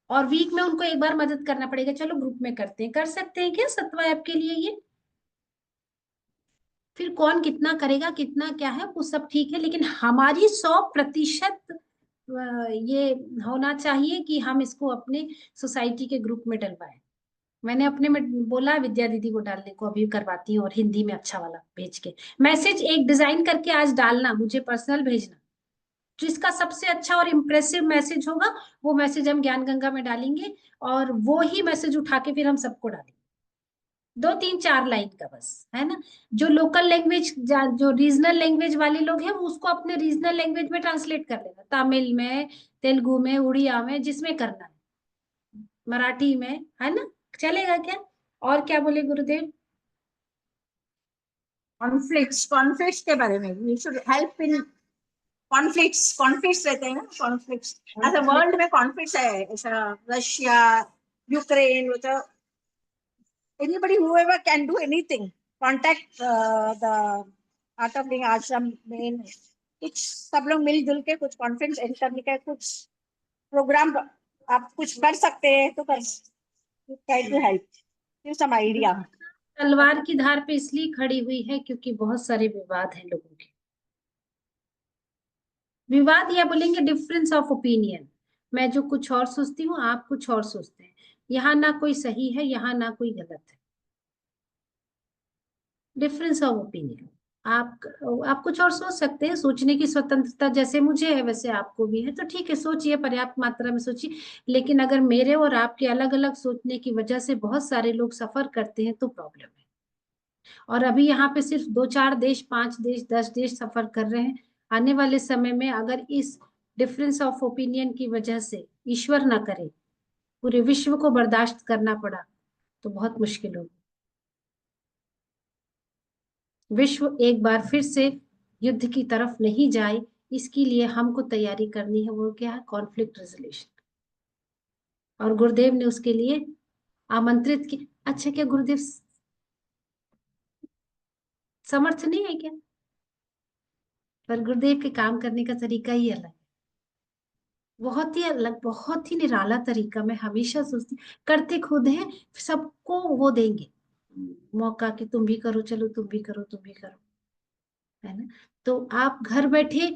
और वीक में उनको एक बार मदद करना पड़ेगा, चलो ग्रुप में करते हैं, कर सकते हैं क्या सत्वा ऐप के लिए ये? फिर कौन कितना करेगा, कितना क्या है वो सब ठीक है, लेकिन हमारी 100% ये होना चाहिए कि हम इसको अपने सोसाइटी के ग्रुप में डलवाएं। मैंने अपने में बोला विद्या दीदी को डालने को, अभी करवाती हूँ, और हिंदी में अच्छा वाला भेज के मैसेज एक डिजाइन करके आज डालना, मुझे पर्सनल भेजना, जिसका सबसे अच्छा और इम्प्रेसिव मैसेज होगा वो मैसेज हम ज्ञान गंगा में डालेंगे, और वो ही मैसेज उठा के फिर हम सबको डालेंगे, 2 3 4 लाइन का बस, है ना। जो लोकल लैंग्वेज, जो रीजनल लैंग्वेज वाले लोग हैं वो उसको अपने रीजनल लैंग्वेज में ट्रांसलेट कर लेना, तमिल में, तेलुगु में, उड़िया में, जिसमें करना है, मराठी में, है ना, चलेगा क्या? और क्या बोले गुरुदेव? कॉन्फ्लिक्ट्स के बारे में, we should help in conflicts रहते हैं ना, कॉन्फ्लिक्ट्स ऐसा वर्ल्ड में कॉन्फ्लिक्ट्स है, ऐसा रशिया, यूक्रेन, तो anybody whoever can do anything, contact the Art of Being आश्रम में, कुछ सब लोग मिलजुल के कुछ कॉन्फ्रेंस एंड करने का कुछ प्रोग्राम आप कुछ कर सकते हैं तो कर, try to help, give some idea. तलवार की धार पे इसलिए खड़ी हुई है क्योंकि बहुत सारे विवाद हैं लोगों के, विवाद या बोलेंगे डिफरेंस ऑफ ओपिनियन। मैं जो कुछ और सोचती हूँ, आप कुछ और सोचते हैं, यहाँ ना कोई सही है, यहाँ ना कोई गलत है, डिफरेंस ऑफ ओपिनियन। आप कुछ और सोच सकते हैं, सोचने की स्वतंत्रता जैसे मुझे है वैसे आपको भी है, तो ठीक है, सोचिए, पर्याप्त मात्रा में सोचिए, लेकिन अगर मेरे और आपके अलग अलग सोचने की वजह से बहुत सारे लोग सफर करते हैं तो प्रॉब्लम है। और अभी यहाँ पे सिर्फ 2 4 देश, 5 देश, 10 देश सफर कर रहे हैं, आने वाले समय में अगर इस डिफरेंस ऑफ ओपिनियन की वजह से ईश्वर ना करे पूरे विश्व को बर्दाश्त करना पड़ा तो बहुत मुश्किल होगी। विश्व एक बार फिर से युद्ध की तरफ नहीं जाए, इसके लिए हमको तैयारी करनी है, वो क्या है? Conflict resolution. और गुरुदेव ने उसके लिए आमंत्रित की। अच्छा, क्या गुरुदेव समर्थ नहीं है क्या? पर गुरुदेव के काम करने का तरीका ही अलग है, बहुत ही अलग, बहुत ही निराला तरीका। मैं हमेशा सोचती, करते खुद हैं, सबको वो देंगे मौका कि तुम भी करो, चलो तुम भी करो, तुम भी करो, है ना। तो आप घर बैठे,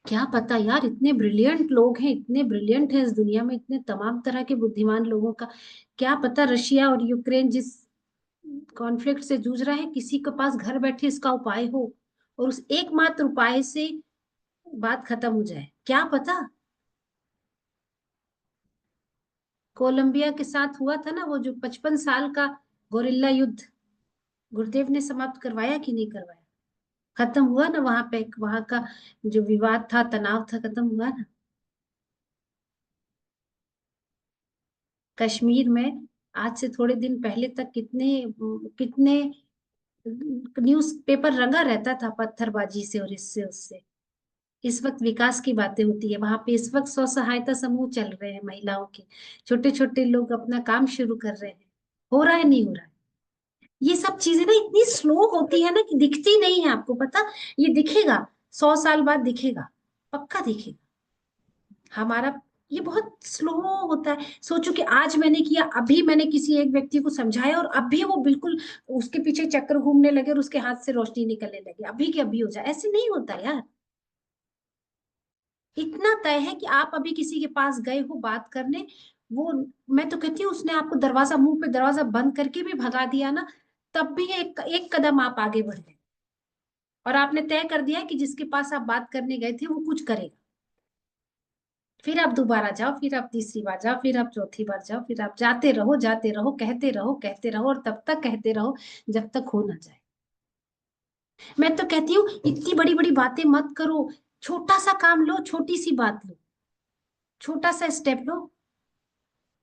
क्या पता यार, इतने ब्रिलियंट लोग हैं, इतने ब्रिलियंट हैं इस दुनिया में, इतने तमाम तरह के बुद्धिमान लोगों का, क्या पता रशिया और यूक्रेन जिस कॉन्फ्लिक्ट से जूझ रहा है, किसी के पास घर बैठे इसका उपाय हो, और उस एकमात्र उपाय से बात खत्म हो जाए, क्या पता। कोलंबिया के साथ हुआ था ना वो जो 55 साल का गोरिल्ला युद्ध, गुरुदेव ने समाप्त करवाया कि नहीं करवाया? खत्म हुआ ना वहां पे, वहां का जो विवाद था, तनाव था, खत्म हुआ ना। कश्मीर में आज से थोड़े दिन पहले तक कितने कितने न्यूज़पेपर रंगा रहता था पत्थरबाजी से और इससे उससे। इस वक्त विकास की बातें होती है वहां पे, इस वक्त स्व सहायता समूह चल रहे हैं महिलाओं के, छोटे छोटे लोग अपना काम शुरू कर रहे हैं, हो रहा है नहीं हो रहा है? ये सब चीजें ना इतनी स्लो होती है ना कि दिखती नहीं है, आपको पता, ये दिखेगा 100 साल बाद, दिखेगा, पक्का दिखेगा हमारा। ये बहुत स्लो होता है। सोचो कि आज मैंने किया, अभी मैंने किसी एक व्यक्ति को समझाया और अभी वो बिल्कुल उसके पीछे चक्कर घूमने लगे और उसके हाथ से रोशनी निकलने लगी, अभी के अभी हो जाए, ऐसे नहीं होता यार। इतना तय है कि आप अभी किसी के पास गए हो बात करने, वो, मैं तो कहती हूँ उसने आपको दरवाजा, मुंह पे दरवाजा बंद करके भी भगा दिया ना, तब भी एक एक कदम आप आगे बढ़ गए, और आपने तय कर दिया कि जिसके पास आप बात करने गए थे वो कुछ करेगा। फिर आप दोबारा जाओ, फिर आप तीसरी बार जाओ, फिर आप चौथी बार जाओ, फिर आप जाते रहो, जाते रहो, कहते रहो और तब तक कहते रहो जब तक हो ना जाए। मैं तो कहती हूँ इतनी बड़ी बड़ी बातें मत करो, छोटा सा काम लो, छोटी सी बात लो, छोटा सा स्टेप लो।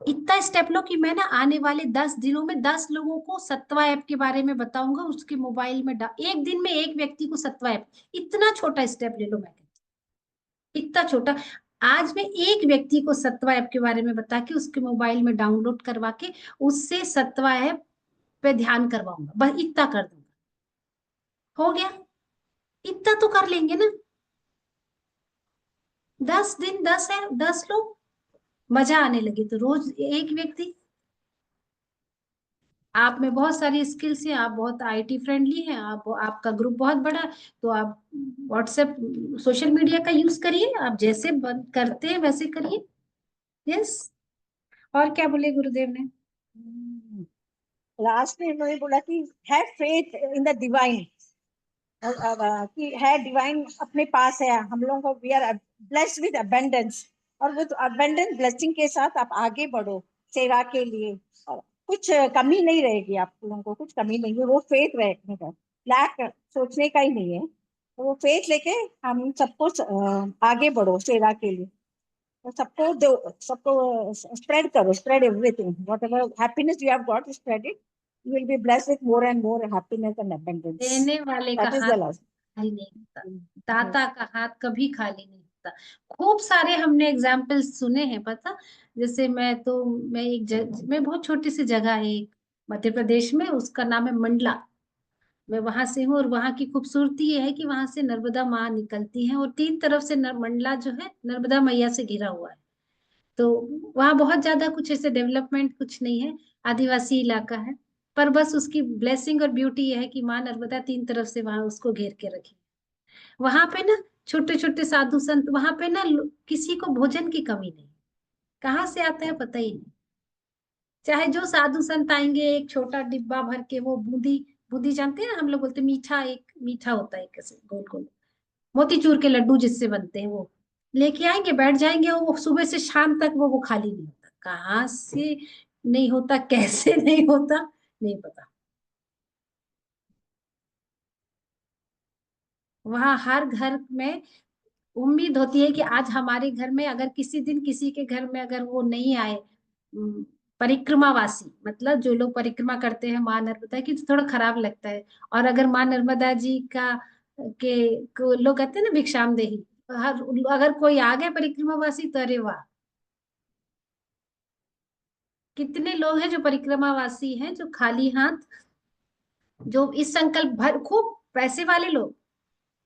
इतना स्टेप लो कि मैं ना आने वाले 10 दिनों में 10 लोगों को सत्वा ऐप के बारे में बताऊंगा, उसके मोबाइल में एक दिन में एक व्यक्ति को सत्वा ऐप, इतना छोटा स्टेप ले लो। मैं कहती इतना छोटा, आज मैं एक व्यक्ति को सत्वा ऐप के बारे में बता के उसके मोबाइल में डाउनलोड करवा के उससे सत्वा ऐप पे ध्यान करवाऊंगा, बस इतना कर दूंगा, हो गया। इतना तो कर लेंगे ना, 10 दिन 10 है, 10 लोग, मजा आने लगे तो रोज एक व्यक्ति, आप में बहुत सारी स्किल्स हैं, आप बहुत आईटी फ्रेंडली हैं, आप आपका ग्रुप बहुत बड़ा, तो आप व्हाट्सएप सोशल मीडिया का यूज करिए, आप जैसे करते हैं वैसे करिए। यस। और क्या बोले गुरुदेव ने? लास्ट में इन्होंने बोला कि have faith in the divine, कि है डिवाइन अपने पास है, हम लोगों को we are blessed with abundance, और विद अबेंडेंस ब्लेसिंग के साथ आप आगे बढ़ो सेवा के लिए, और कुछ कमी नहीं रहेगी, आप लोगों को कुछ कमी नहीं है, वो फेथ रखने का, लैक सोचने का ही नहीं है, तो वो फेथ लेके हम सबको आगे बढ़ो सेवा के लिए, तो सबको दो, सबको स्प्रेड करो, spread everything, what ever happiness you have got, spread it, you will be blessed with more and more happiness and abundance. देने वाले का That is हाथ the last. खाली नहीं होता, दाता का हाथ कभी खाली नहीं होता। खूब सारे हमने एग्जाम्पल्स सुने हैं, पता, जैसे मैं बहुत छोटी सी जगह है एक मध्य प्रदेश में, उसका नाम है मंडला। मैं वहां से हूँ, और वहां की खूबसूरती ये है कि वहां से नर्मदा माँ निकलती है, और तीन तरफ से मंडला जो है नर्मदा मैया से घिरा हुआ है। तो वहां बहुत ज्यादा कुछ ऐसे डेवलपमेंट कुछ नहीं है, आदिवासी इलाका है, पर बस उसकी ब्लेसिंग और ब्यूटी ये है कि माँ नर्मदा तीन तरफ से वहां उसको घेर के रखी। वहां पे ना छोटे छोटे साधु संत, वहां पे ना किसी को भोजन की कमी नहीं, कहाँ से आता है पता ही नहीं। चाहे जो साधु संत आएंगे, एक छोटा डिब्बा भर के वो बूंदी, बूंदी जानते हैं ना, हम लोग बोलते हैं मीठा, एक मीठा होता है कैसे गोल गोल मोतीचूर के लड्डू जिससे बनते हैं, वो लेके आएंगे, बैठ जाएंगे, वो सुबह से शाम तक वो खाली नहीं होता। कहाँ से नहीं होता, कैसे नहीं होता, नहीं पता। वहां हर घर में उम्मीद होती है कि आज हमारे घर में, अगर किसी दिन किसी के घर में अगर वो नहीं आए, परिक्रमावासी, मतलब जो लोग परिक्रमा करते हैं माँ नर्मदा की, तो थोड़ा खराब लगता है। और अगर माँ नर्मदा जी का लोग कहते हैं ना भिक्षाम देही, हर अगर कोई आ गए परिक्रमावासी तो अरे वाह, कितने लोग हैं जो परिक्रमावासी हैं जो खाली हाथ, जो इस संकल्प भर, खूब पैसे वाले लोग,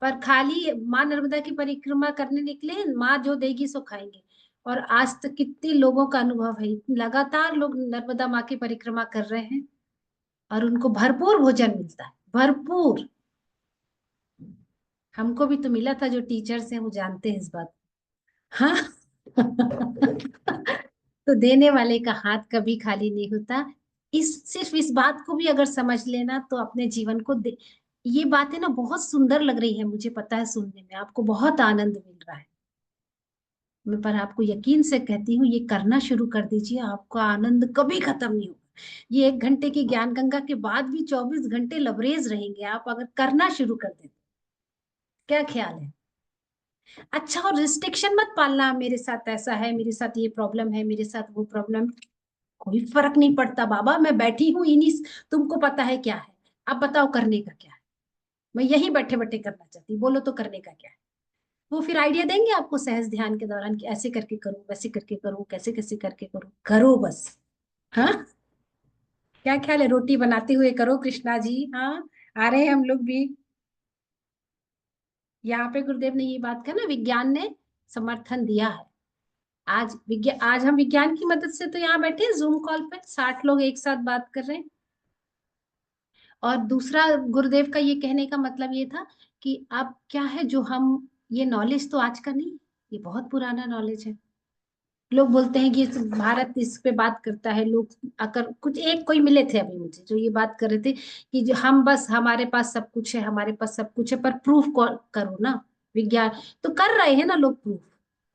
पर खाली माँ नर्मदा की परिक्रमा करने निकले, माँ जो देगी सो खाएंगे। और आज तक कितने लोगों का अनुभव है, लगातार लोग नर्मदा माँ की परिक्रमा कर रहे हैं और उनको भरपूर भोजन मिलता है, भरपूर। हमको भी तो मिला था, जो टीचर्स हैं वो जानते हैं इस बात। हाँ। तो देने वाले का हाथ कभी खाली नहीं होता। सिर्फ इस बात को भी अगर समझ लेना तो अपने जीवन को ये बातें ना बहुत सुंदर लग रही है, मुझे पता है सुनने में आपको बहुत आनंद मिल रहा है, मैं पर आपको यकीन से कहती हूँ, ये करना शुरू कर दीजिए, आपका आनंद कभी खत्म नहीं होगा। ये 1 घंटे की ज्ञान गंगा के बाद भी 24 घंटे लबरेज रहेंगे आप, अगर करना शुरू कर देते। क्या ख्याल है? अच्छा, और रिस्ट्रिक्शन मत पालना, मेरे साथ ऐसा है, मेरे साथ ये प्रॉब्लम है, मेरे साथ वो प्रॉब्लम, कोई फर्क नहीं पड़ता बाबा, मैं बैठी हूँ इन्हीं, तुमको पता है क्या है, अब बताओ करने का क्या है, मैं यही बैठे बैठे करना चाहती, बोलो तो करने का क्या है। वो फिर आइडिया देंगे आपको सहज ध्यान के दौरान कि ऐसे करके करो, वैसे करके करो, कैसे कैसे करके करो, करो बस। हाँ, क्या ख्याल है? रोटी बनाते हुए करो कृष्णा जी। हाँ, आ रहे हैं हम लोग भी। यहाँ पे गुरुदेव ने ये बात कहा ना, विज्ञान ने समर्थन दिया है। आज हम विज्ञान की मदद से तो यहाँ बैठे हैं जूम कॉल पे, 60 लोग एक साथ बात कर रहे हैं। और दूसरा, गुरुदेव का ये कहने का मतलब ये था कि अब क्या है, जो हम, ये नॉलेज तो आज का नहीं, ये बहुत पुराना नॉलेज है। लोग बोलते हैं कि भारत इस पे बात करता है, लोग अगर कुछ एक कोई मिले थे अभी मुझे जो ये बात कर रहे थे कि जो हम बस, हमारे पास सब कुछ है, हमारे पास सब कुछ है, पर प्रूफ करो ना। विज्ञान तो कर रहे हैं ना लोग, प्रूफ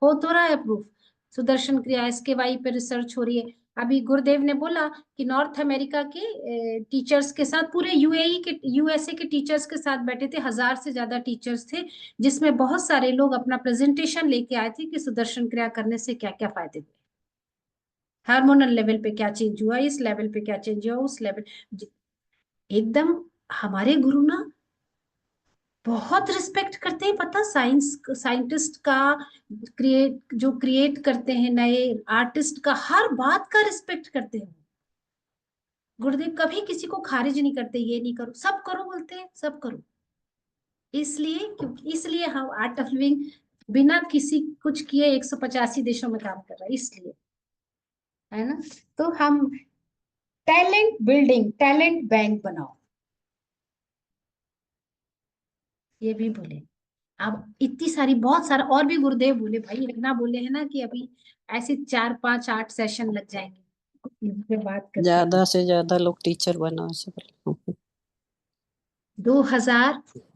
हो तो रहा है, प्रूफ। सुदर्शन क्रिया SKY पे रिसर्च हो रही है। अभी गुरुदेव ने बोला कि नॉर्थ अमेरिका के टीचर्स के साथ, पूरे UAE के, USA के टीचर्स के साथ बैठे थे, 1000 से ज्यादा टीचर्स थे, जिसमें बहुत सारे लोग अपना प्रेजेंटेशन लेके आए थे कि सुदर्शन क्रिया करने से क्या क्या फायदे हुए, हार्मोनल लेवल पे क्या चेंज हुआ, इस लेवल पे क्या चेंज हुआ, उस लेवल, एकदम। हमारे गुरु ना बहुत रिस्पेक्ट करते हैं, पता, साइंटिस्ट का, क्रिएट करते हैं नए आर्टिस्ट का, हर बात का रिस्पेक्ट करते हैं। गुरुदेव कभी किसी को खारिज नहीं करते, ये नहीं करो, सब करो बोलते हैं, सब करो। इसलिए हम आर्ट ऑफ लिविंग बिना किसी कुछ किए 185 देशों में काम कर रहा है, इसलिए है ना। तो हम टैलेंट बिल्डिंग, टैलेंट बैंक बनाओ, ये भी बोले। अब इतनी सारी, बहुत सारा और भी गुरुदेव बोले भाई, इतना बोले हैं ना कि अभी ऐसे 4 5 8 सेशन लग जाएंगे इन पे बात करते। ज्यादा से ज्यादा लोग टीचर बनाओ ऐसे बोलो।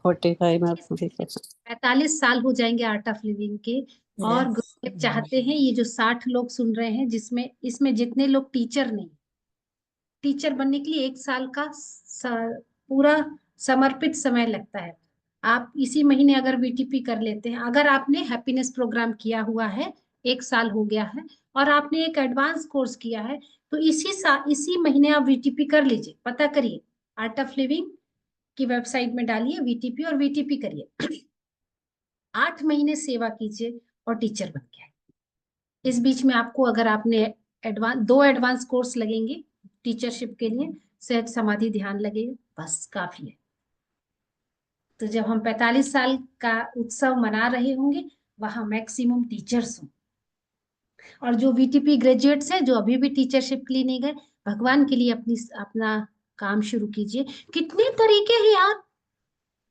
45 में पूरी कर 2045 साल हो जाएंगे आर्ट ऑफ लिविंग के। और गुरुदेव चाहते हैं ये जो 60 लोग सुन रहे हैं, जिसमें इसमें जितने लोग टीचर नहीं, टीचर बनने के लिए 1 साल का पूरा समर्पित समय लगता है। आप इसी महीने अगर वीटीपी कर लेते हैं, अगर आपने हैप्पीनेस प्रोग्राम किया हुआ है, 1 साल हो गया है, और आपने एक एडवांस कोर्स किया है, तो इसी महीने आप वीटीपी कर लीजिए। पता करिए, आर्ट ऑफ लिविंग की वेबसाइट में डालिए वीटीपी और वीटीपी करिए। 8 महीने सेवा कीजिए और टीचर बन गया। इस बीच में आपको, अगर आपने दो एडवांस कोर्स लगेंगे टीचरशिप के लिए, सहज समाधि ध्यान लगेगा, बस काफी है। तो जब हम 45 साल का उत्सव मना रहे होंगे, वहां मैक्सिमम टीचर्स हों। और जो वीटीपी ग्रेजुएट्स हैं, जो अभी भी टीचरशिप के लिए नहीं गए, भगवान के लिए अपना काम शुरू कीजिए। कितने तरीके हैं यार,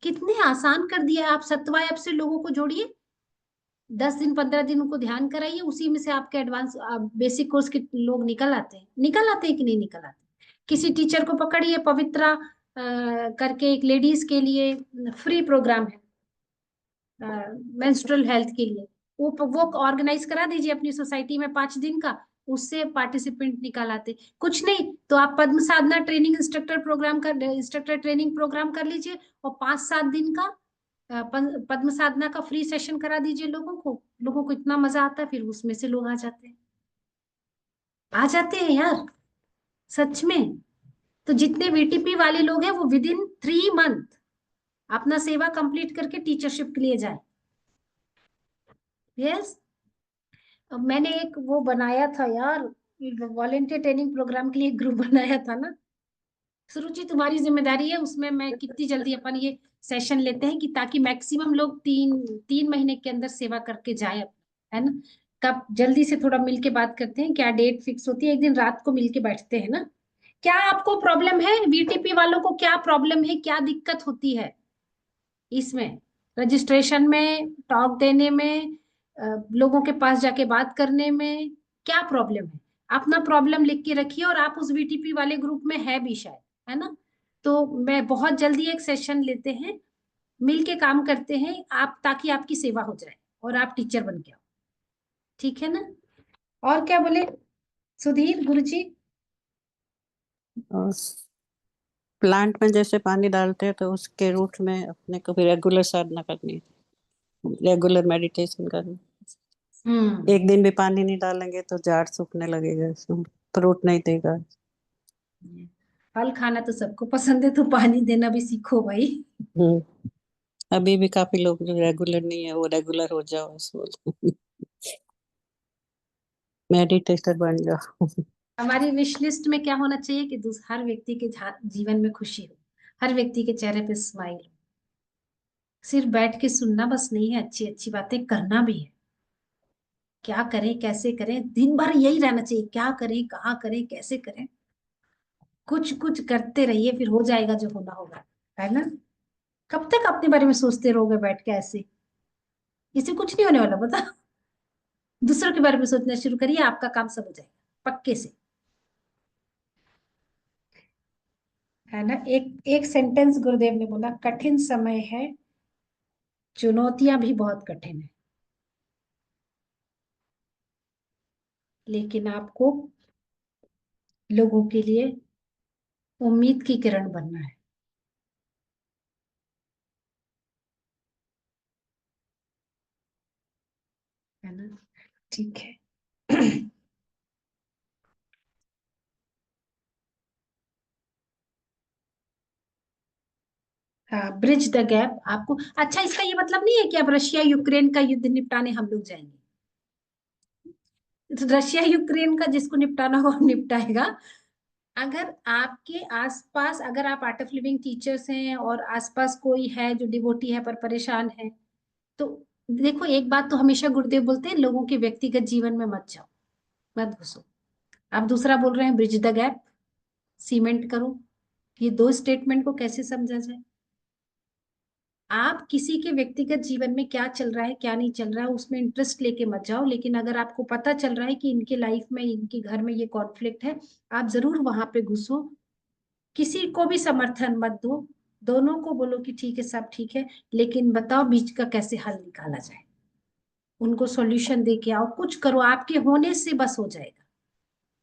कितने आसान कर दिया है। आप सत्वा ऐप से लोगों को जोड़िए, 10 दिन 15 दिन उनको ध्यान कराइए, उसी में से आपके एडवांस बेसिक कोर्स के लोग निकल आते हैं कि नहीं निकल आते। किसी टीचर को पकड़िए, पवित्रा करके एक लेडीज के लिए फ्री प्रोग्राम है मेंस्ट्रुअल हेल्थ के लिए, वो ऑर्गेनाइज करा दीजिए अपनी सोसाइटी में 5 दिन का, उससे पार्टिसिपेंट निकाल आते। कुछ नहीं तो आप पद्म साधना ट्रेनिंग इंस्ट्रक्टर ट्रेनिंग प्रोग्राम कर लीजिए, और 5 7 दिन का पद्म साधना का फ्री सेशन करा दीजिए लोगों को इतना मजा आता है, फिर उसमें से लोग आ जाते हैं यार, सच में। तो जितने वीटीपी वाले लोग हैं, वो विद इन 3 मंथ अपना सेवा कंप्लीट करके टीचरशिप के लिए जाए। यस, अब मैंने एक वो बनाया था यार, वॉलेंटियर ट्रेनिंग प्रोग्राम के लिए ग्रुप बनाया था ना। सुरुचि, तुम्हारी जिम्मेदारी है उसमें, मैं कितनी जल्दी अपन ये सेशन लेते हैं, कि ताकि मैक्सिमम लोग 3 महीने के अंदर सेवा करके जाए, है ना। कब जल्दी से थोड़ा मिलके बात करते हैं, क्या डेट फिक्स होती है, एक दिन रात को मिलके बैठते हैं ना। क्या आपको प्रॉब्लम है, वीटीपी वालों को क्या प्रॉब्लम है, क्या दिक्कत होती है इसमें, रजिस्ट्रेशन में, टॉक देने में, लोगों के पास जाके बात करने में, क्या प्रॉब्लम है? अपना प्रॉब्लम लिख के रखिए, और आप उस वीटीपी वाले ग्रुप में है भी शायद, है ना। तो मैं बहुत जल्दी एक सेशन लेते हैं, मिलके काम करते हैं आप, ताकि आपकी सेवा हो जाए और आप टीचर बन के आओ, ठीक है ना। और क्या बोले सुधीर गुरुजी? और प्लांट में जैसे पानी डालते हैं तो उसके रूट में अपने को भी रेगुलर साधना करनी है, रेगुलर मेडिटेशन करनी। एक दिन भी पानी नहीं डालेंगे तो झाड़ सूखने लगेगा, फ्रूट नहीं देगा। फल खाना तो सबको पसंद है, तो पानी देना भी सीखो भाई। अभी भी काफी लोग जो रेगुलर नहीं है वो रेगुलर हो जाओ, ऐसे बोलते मेडिटेटर बन जाओ। हमारी विश लिस्ट में क्या होना चाहिए कि हर व्यक्ति के जीवन में खुशी हो, हर व्यक्ति के चेहरे पे स्माइल हो। सिर्फ बैठ के सुनना बस नहीं है, अच्छी अच्छी बातें करना भी है। क्या करें, कैसे करें, दिन भर यही रहना चाहिए, क्या करें, कहाँ करें, कैसे करें, कुछ कुछ करते रहिए, फिर हो जाएगा जो होना होगा, है ना। कब तक अपने बारे में सोचते रहोगे बैठ के ऐसे, इससे कुछ नहीं होने वाला, पता। दूसरों के बारे में सोचना शुरू करिए, आपका काम सब हो जाएगा पक्के से, है ना। एक एक सेंटेंस गुरुदेव ने बोला, कठिन समय है, चुनौतियां भी बहुत कठिन है, लेकिन आपको लोगों के लिए उम्मीद की किरण बनना है ना। ठीक है। हाँ, ब्रिज द गैप आपको। अच्छा, इसका ये मतलब नहीं है कि अब रशिया यूक्रेन का युद्ध निपटाने हम लोग जाएंगे। तो रशिया यूक्रेन का जिसको निपटाना हो निपटाएगा। अगर आपके आसपास, अगर आप आर्ट ऑफ लिविंग टीचर्स हैं और आसपास कोई है जो डिवोटी है पर परेशान है, तो देखो, एक बात तो हमेशा गुरुदेव बोलते हैं, लोगों के व्यक्तिगत जीवन में मत जाओ, मत घुसो। आप दूसरा बोल रहे हैं ब्रिज द गैप, सीमेंट करो। ये दो स्टेटमेंट को कैसे समझा जाए? आप किसी के व्यक्तिगत जीवन में क्या चल रहा है क्या नहीं चल रहा है उसमें इंटरेस्ट लेके मत जाओ, लेकिन अगर आपको पता चल रहा है कि इनके लाइफ में, इनके घर में ये कॉन्फ्लिक्ट है, आप जरूर वहां पे घुसो। किसी को भी समर्थन मत दो, दोनों को बोलो कि ठीक है सब ठीक है, लेकिन बताओ बीच का कैसे हल निकाला जाए। उनको सॉल्यूशन दे के आओ, कुछ करो। आपके होने से बस हो जाएगा,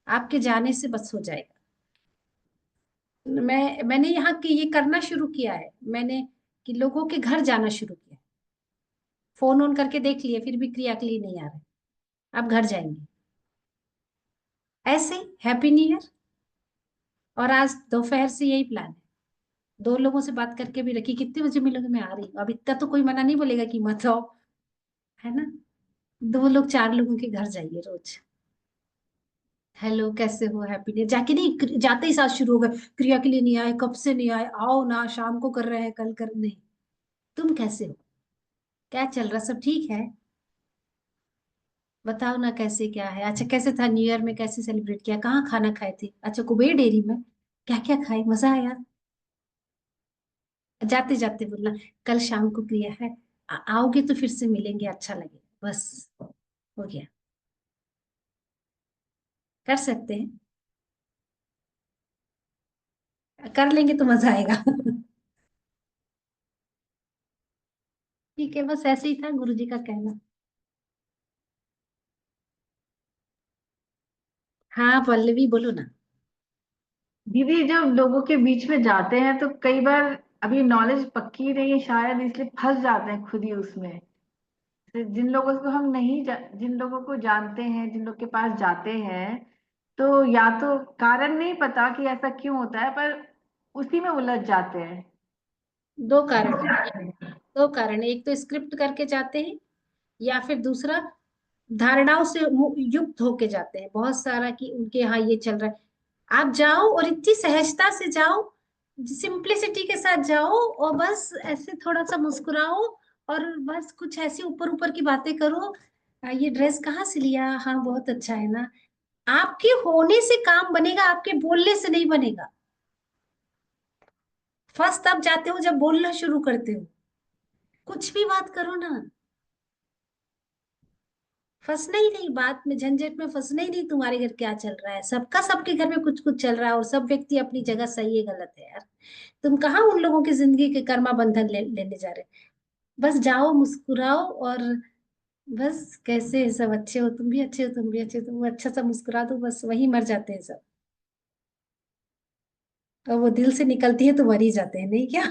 आपके जाने से बस हो जाएगा। मैंने यहाँ के ये करना शुरू किया है, मैंने कि लोगों के घर जाना शुरू किया। फोन ऑन करके देख लिए फिर भी क्रिया के लिए नहीं आ रहे, अब घर जाएंगे। ऐसे ही हैप्पी न्यू ईयर। और आज दोपहर से यही प्लान है, 2 लोगों से बात करके भी रखी कितने बजे मिलोगे, मैं आ रही हूँ। अब इतना तो कोई मना नहीं बोलेगा कि मत आओ, है ना। 2 लोग 4 लोगों के घर जाइए रोज। हेलो कैसे हो, हैप्पी न्यू ईयर जाके नहीं, जाते ही साथ शुरू हो गए, क्रिया के लिए नहीं आए, कब से नहीं आए, आओ ना, शाम को कर रहे हैं, कल कर नहीं। तुम कैसे हो, क्या चल रहा, सब ठीक है? बताओ ना कैसे क्या है। अच्छा कैसे था न्यू ईयर में, कैसे सेलिब्रेट किया, कहाँ खाना खाए थे? अच्छा कुबेर डेयरी में, क्या क्या खाए, मजा आया? जाते जाते बोलना कल शाम को क्रिया है, आओगे तो फिर से मिलेंगे, अच्छा लगेगा, बस हो गया। कर सकते हैं, कर लेंगे तो मजा आएगा। ठीक है, बस ऐसे ही था गुरुजी का कहना। हाँ पल्लवी बोलो ना। दीदी जब लोगों के बीच में जाते हैं तो कई बार अभी नॉलेज पक्की नहीं है शायद, इसलिए फंस जाते हैं खुद ही उसमें। तो जिन लोगों को हम नहीं जिन लोगों को जानते हैं, जिन लोग के पास जाते हैं, तो या तो कारण नहीं पता कि ऐसा क्यों होता है, पर उसी में उलझ जाते हैं। 2 कारण है, 2 कारण है। एक तो स्क्रिप्ट करके जाते हैं, या फिर दूसरा धारणाओं से युक्त होके जाते हैं बहुत सारा कि उनके यहाँ ये चल रहा है। आप जाओ और इतनी सहजता से जाओ, सिंप्लिसिटी के साथ जाओ, और बस ऐसे थोड़ा सा मुस्कुराओ, और बस कुछ ऐसी ऊपर ऊपर की बातें करो। ये ड्रेस कहाँ से लिया, हाँ बहुत अच्छा है ना। आपके होने से काम बनेगा, आपके बोलने से नहीं बनेगा। फर्स्ट तब जाते हो जब बोलना शुरू करते हो, कुछ भी बात करो ना। फंसना ही नहीं, बात में झंझट में फंसना ही नहीं। तुम्हारे घर क्या चल रहा है, सबका सबके घर में कुछ कुछ चल रहा है, और सब व्यक्ति अपनी जगह सही है गलत है यार। तुम कहाँ उन लोगों की जिंदगी के कर्मा बंधन लेने जा रहे। बस जाओ मुस्कुराओ, और बस कैसे है, सब अच्छे हो, तुम भी अच्छे हो, तुम भी अच्छे हो, तुम अच्छा सा मुस्कुरा दो, बस वही मर जाते हैं सब। और वो दिल से निकलती है तो मर ही जाते हैं, नहीं क्या?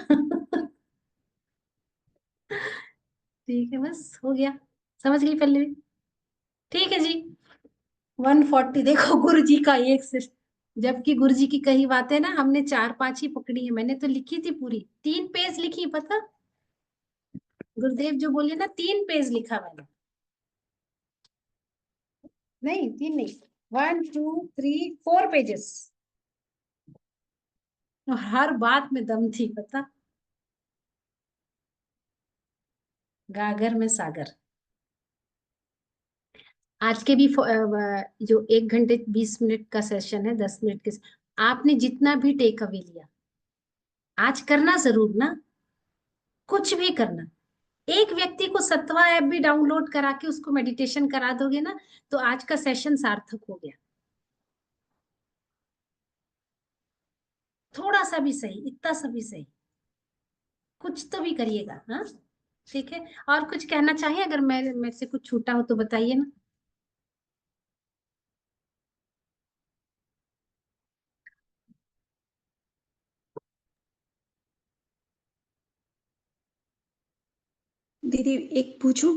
ठीक है, बस हो गया, समझ गई पल्लवी? ठीक है जी। 140 देखो गुरु जी का एक से, जबकि गुरु जी की कई बातें ना हमने 4-5 ही पकड़ी है, मैंने तो लिखी थी पूरी 3 पेज लिखी, पता? गुरुदेव जो बोले ना 3 पेज लिखा मैंने। नहीं 3 नहीं, 1 2 3 4 पेजेस। और हर बात में दम थी, पता? गागर में सागर। आज के भी जो 1 घंटे 20 मिनट का सेशन है, 10 मिनट के, आपने जितना भी टेक अवे लिया आज करना जरूर ना, कुछ भी करना। एक व्यक्ति को 7वां ऐप भी डाउनलोड करा के उसको मेडिटेशन करा दोगे ना, तो आज का सेशन सार्थक हो गया। थोड़ा सा भी सही, इतना सा भी सही, कुछ तो भी करिएगा। हाँ ठीक है, और कुछ कहना चाहिए? अगर मेरे से कुछ छूटा हो तो बताइए ना। दीदी एक पूछूं?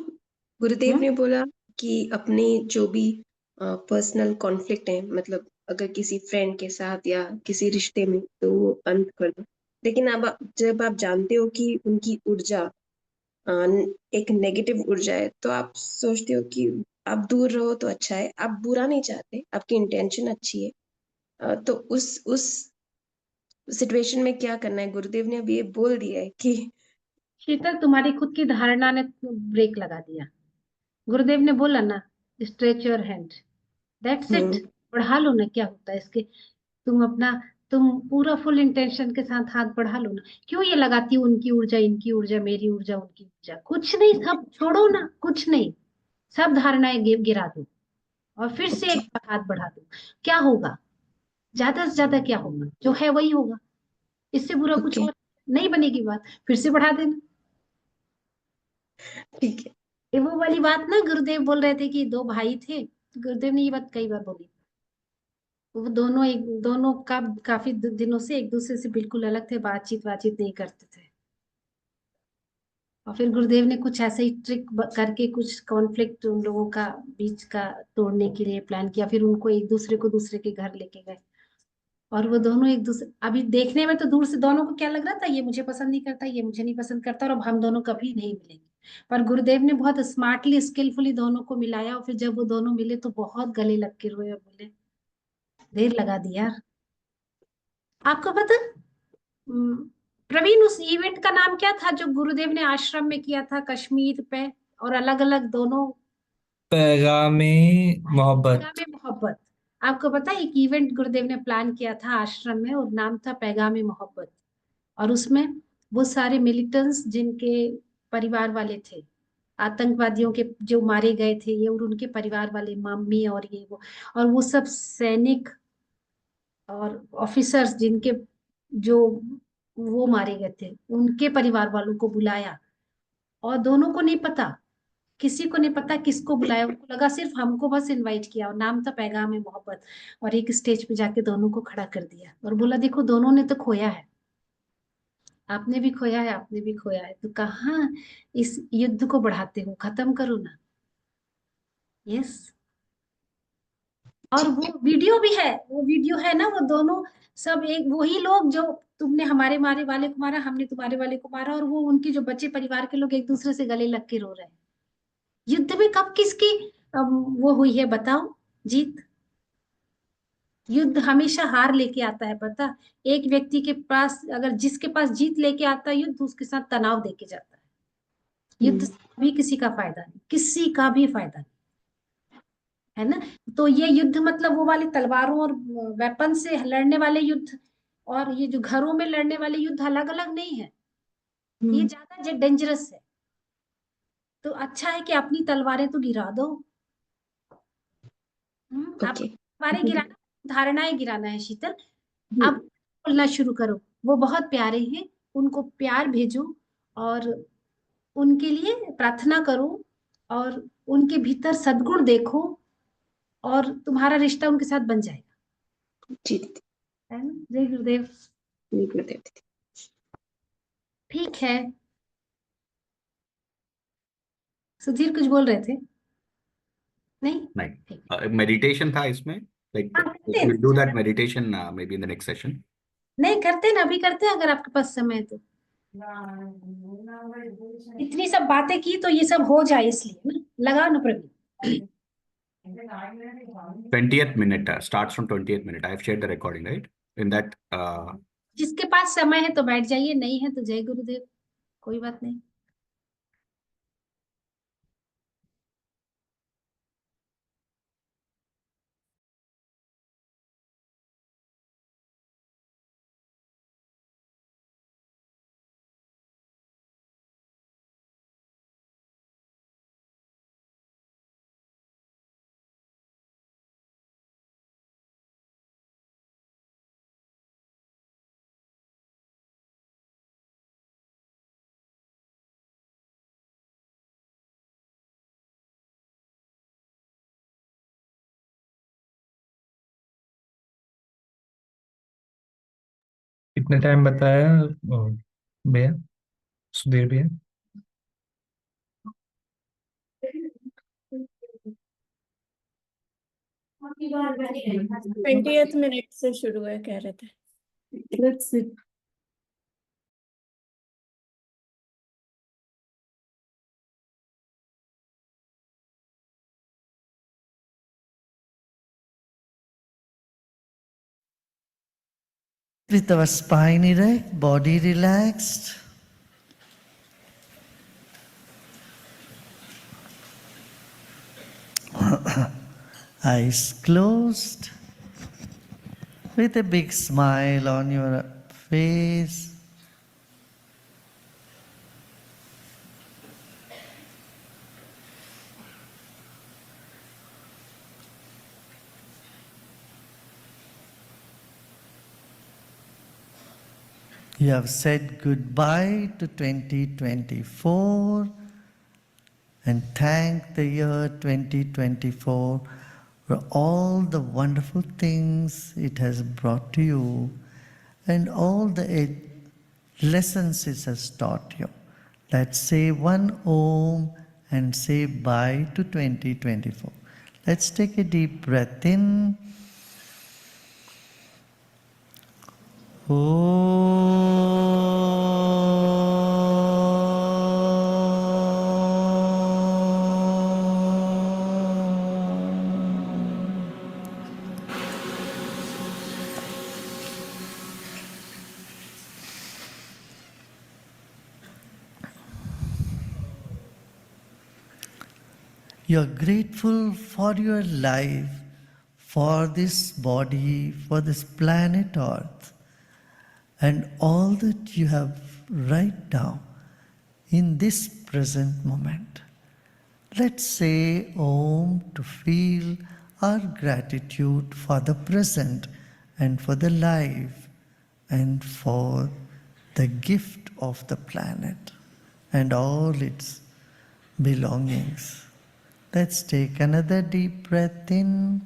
गुरुदेव ने बोला कि अपने जो भी पर्सनल कॉन्फ्लिक्ट है, मतलब अगर किसी फ्रेंड के साथ या किसी रिश्ते में, तो वो अंत कर दो। लेकिन अब जब आप जानते हो कि उनकी ऊर्जा एक नेगेटिव ऊर्जा है, तो आप सोचते हो कि आप दूर रहो तो अच्छा है, आप बुरा नहीं चाहते, आपकी इंटेंशन अच्छी है। तो उस सिचुएशन में क्या करना है? गुरुदेव ने अभी ये बोल दिया है कि शीतल तुम्हारी खुद की धारणा ने ब्रेक लगा दिया। गुरुदेव ने बोला ना stretch your hand, that's it. बढ़ा लो ना, क्या होता है इसके। तुम पूरा फुल इंटेंशन के साथ हाथ बढ़ा लो ना। क्यों ये लगाती हो उनकी ऊर्जा, इनकी ऊर्जा, मेरी ऊर्जा, उनकी ऊर्जा? कुछ नहीं, सब छोड़ो ना, कुछ नहीं। सब धारणाएं गिरा दो और फिर से एक बार हाथ बढ़ा दो। क्या होगा? ज्यादा से ज्यादा क्या होगा? जो है वही होगा। इससे बुरा कुछ और नहीं बनेगी बात। फिर से बढ़ा देना। ठीक है। ये वो वाली बात ना, गुरुदेव बोल रहे थे कि दो भाई थे। गुरुदेव ने ये बात कई बार बोली। वो दोनों का काफी दिनों से एक दूसरे से बिल्कुल अलग थे, बातचीत नहीं करते थे। और फिर गुरुदेव ने कुछ ऐसे ही ट्रिक करके कुछ कॉन्फ्लिक्ट उन लोगों का बीच का तोड़ने के लिए प्लान किया। फिर उनको एक दूसरे को दूसरे के घर लेके गए और वो दोनों एक दूसरे, अभी देखने में तो दूर से दोनों को क्या लग रहा था, ये मुझे पसंद नहीं करता, ये मुझे नहीं पसंद करता, और अब हम दोनों कभी नहीं मिलेंगे। पर गुरुदेव ने बहुत स्मार्टली, स्किलफुली दोनों को मिलाया। और फिर जब वो दोनों मिले तो बहुत गले लग के रोए और बोले, देर लगा दी यार। आपको पता, प्रवीण, उस इवेंट का नाम क्या था जो गुरुदेव ने आश्रम में किया था कश्मीर पे, और अलग अलग दोनों? पैगामे मोहब्बत। पैगामे मोहब्बत। आपको पता है, एक इवेंट गुरुदेव ने प्लान किया था आश्रम में और नाम था पैगामे मोहब्बत। और उसमें वो सारे मिलिटेंट्स जिनके परिवार वाले थे, आतंकवादियों के जो मारे गए थे, ये और उनके परिवार वाले, मम्मी और ये वो, और वो सब सैनिक और ऑफिसर्स जिनके जो वो मारे गए थे, उनके परिवार वालों को बुलाया। और दोनों को नहीं पता, किसी को नहीं पता किसको बुलाया। उनको लगा सिर्फ हमको बस इनवाइट किया, और नाम था पैगाम ए मोहब्बत। और एक स्टेज पे जाके दोनों को खड़ा कर दिया और बोला, देखो दोनों ने तो खोया है, आपने भी खोया है, आपने भी खोया है, तो कहाँ इस युद्ध को बढ़ाते हो, खत्म करो ना। यस। और वो वीडियो भी है, वो वीडियो है ना, वो दोनों सब एक वही लोग जो तुमने हमारे मारे वाले को मारा, हमने तुम्हारे वाले को मारा, और वो उनके जो बच्चे परिवार के लोग एक दूसरे से गले लग के रो रहे हैं। युद्ध में कब किसकी वो हुई है बताओ, जीत? युद्ध हमेशा हार लेके आता है, पता? एक व्यक्ति के पास, अगर जिसके पास जीत लेके आता है युद्ध, उसके साथ तनाव देके जाता है। युद्ध से कभी किसी का फायदा नहीं, किसी का भी फायदा नहीं, है ना? तो ये युद्ध मतलब वो वाले तलवारों और वेपन से लड़ने वाले युद्ध, और ये जो घरों में लड़ने वाले युद्ध अलग अलग नहीं है। ये ज्यादा डेंजरस है। तो अच्छा है कि अपनी तलवारें तो गिरा दो। आप तलवारें गिराना, धारणाएं गिराना है शीतल। अब बोलना शुरू करो, वो बहुत प्यारे हैं, उनको प्यार भेजो और उनके लिए प्रार्थना करो, और उनके भीतर सद्गुण देखो, और तुम्हारा रिश्ता उनके साथ बन जाएगा। जी है ना? जय गुरुदेव। जय गुरुदेव। ठीक है, सुधीर कुछ बोल रहे थे? नहीं, मेडिटेशन था इसमें, लाइक करते we'll do that meditation maybe in the next session. नहीं करते ना, अभी करते हैं अगर आपके पास समय है तो। इतनी सब बातें की तो ये सब हो जाए, इसलिए ना लगाओ ना Praveen. 20th minute starts from 20th minute. I have shared the recording, right? In that जिसके पास समय है तो बैठ जाइए, नहीं है तो जय गुरुदेव, कोई बात नहीं। कितने टाइम बताया भैया, सुधीर भैया? 20th मिनट से शुरू है कह रहे थे। Let's see. With our spine erect, body relaxed. Eyes closed. with a big smile on your face. You have said goodbye to 2024 and thank the year 2024 for all the wonderful things it has brought to you and all the lessons it has taught you. Let's say one Om and say bye to 2024. Let's take a deep breath in. You're grateful for your life, for this body, for this planet Earth, and all that you have right now in this present moment. Let's say Om to feel our gratitude for the present and for the life and for the gift of the planet and all its belongings. Let's take another deep breath in.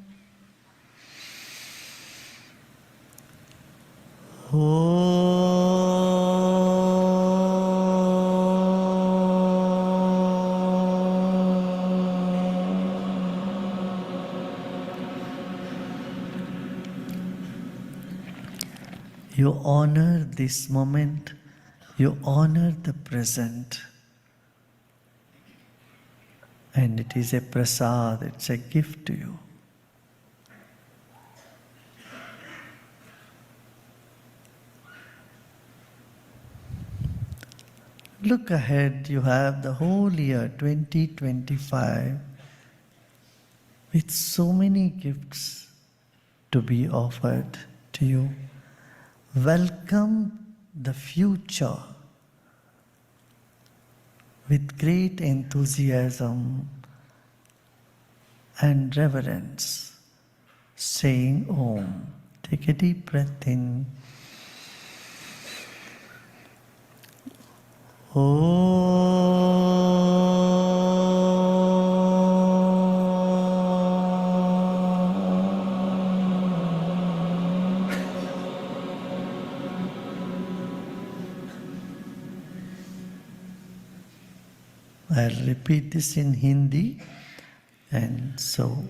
You honor this moment, you honor the present. And it is a prasad, it's a gift to you. Look ahead, you have the whole year 2025 with so many gifts to be offered to you. Welcome the future with great enthusiasm and reverence, saying Om. Take a deep breath in. I'll repeat this in Hindi, and so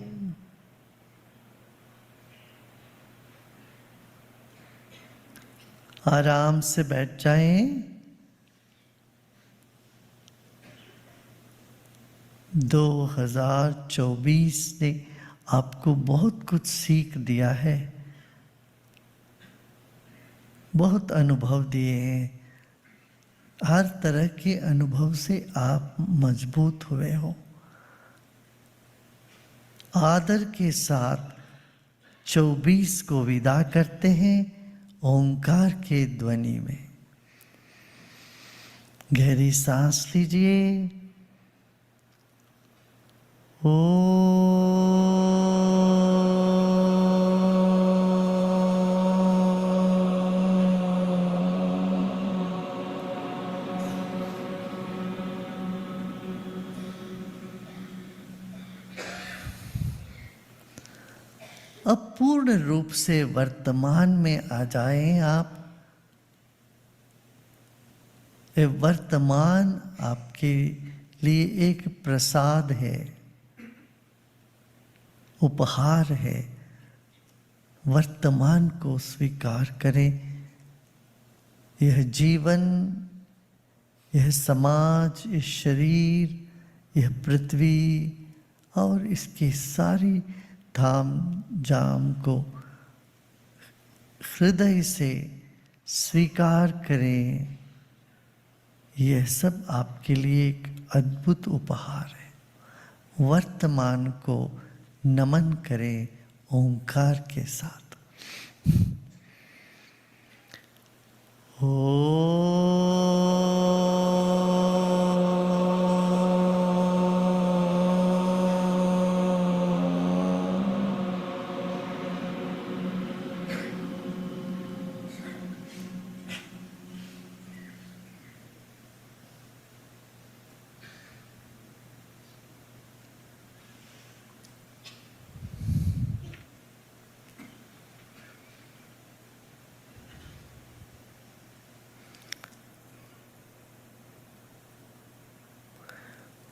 आराम से बैठ जाएं। 2024 ने आपको बहुत कुछ सीख दिया है, बहुत अनुभव दिए हैं। हर तरह के अनुभव से आप मजबूत हुए हो। आदर के साथ 24 को विदा करते हैं ओंकार के ध्वनि में। गहरी सांस लीजिए। अब पूर्ण रूप से वर्तमान में आ जाएं आप। ये वर्तमान आपके लिए एक प्रसाद है, उपहार है। वर्तमान को स्वीकार करें। यह जीवन, यह समाज, यह शरीर, यह पृथ्वी और इसकी सारी धाम जाम को हृदय से स्वीकार करें। यह सब आपके लिए एक अद्भुत उपहार है। वर्तमान को नमन करें ओंकार के साथ।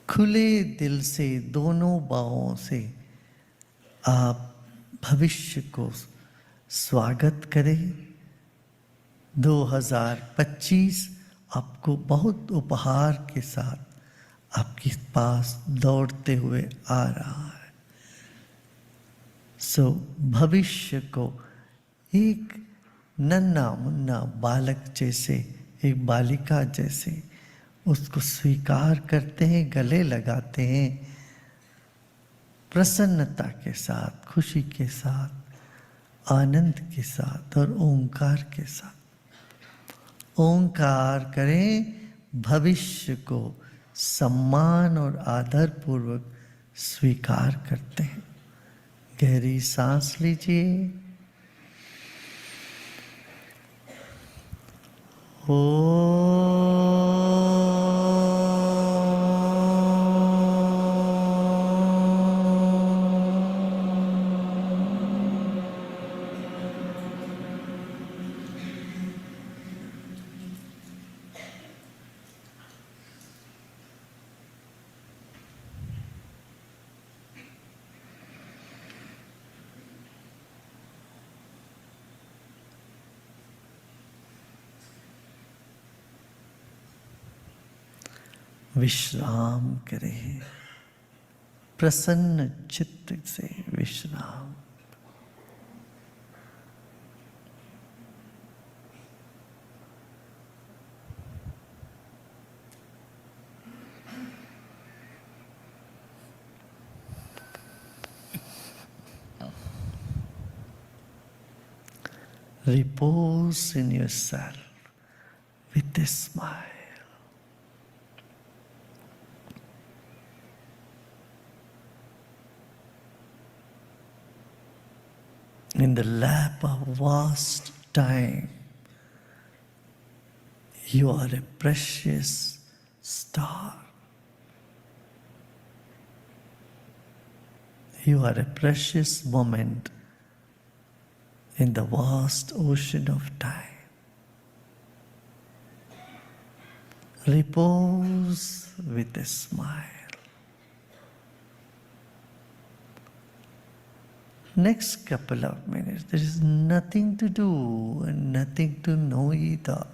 खुले दिल से दोनों बाहों से आप भविष्य को स्वागत करें। 2025 आपको बहुत उपहार के साथ आपके पास दौड़ते हुए आ रहा है। सो भविष्य को एक नन्हा मुन्ना बालक जैसे, एक बालिका जैसे उसको स्वीकार करते हैं, गले लगाते हैं, प्रसन्नता के साथ, खुशी के साथ, आनंद के साथ और ओंकार के साथ। ओंकार करें, भविष्य को सम्मान और आदर पूर्वक स्वीकार करते हैं। गहरी सांस लीजिए। विश्राम करें, प्रसन्न चित्त से विश्राम। Repose in yourself with a smile. In the lap of vast time, you are a precious star. You are a precious moment in the vast ocean of time. Repose with a smile. Next couple of minutes, there is nothing to do and nothing to know either.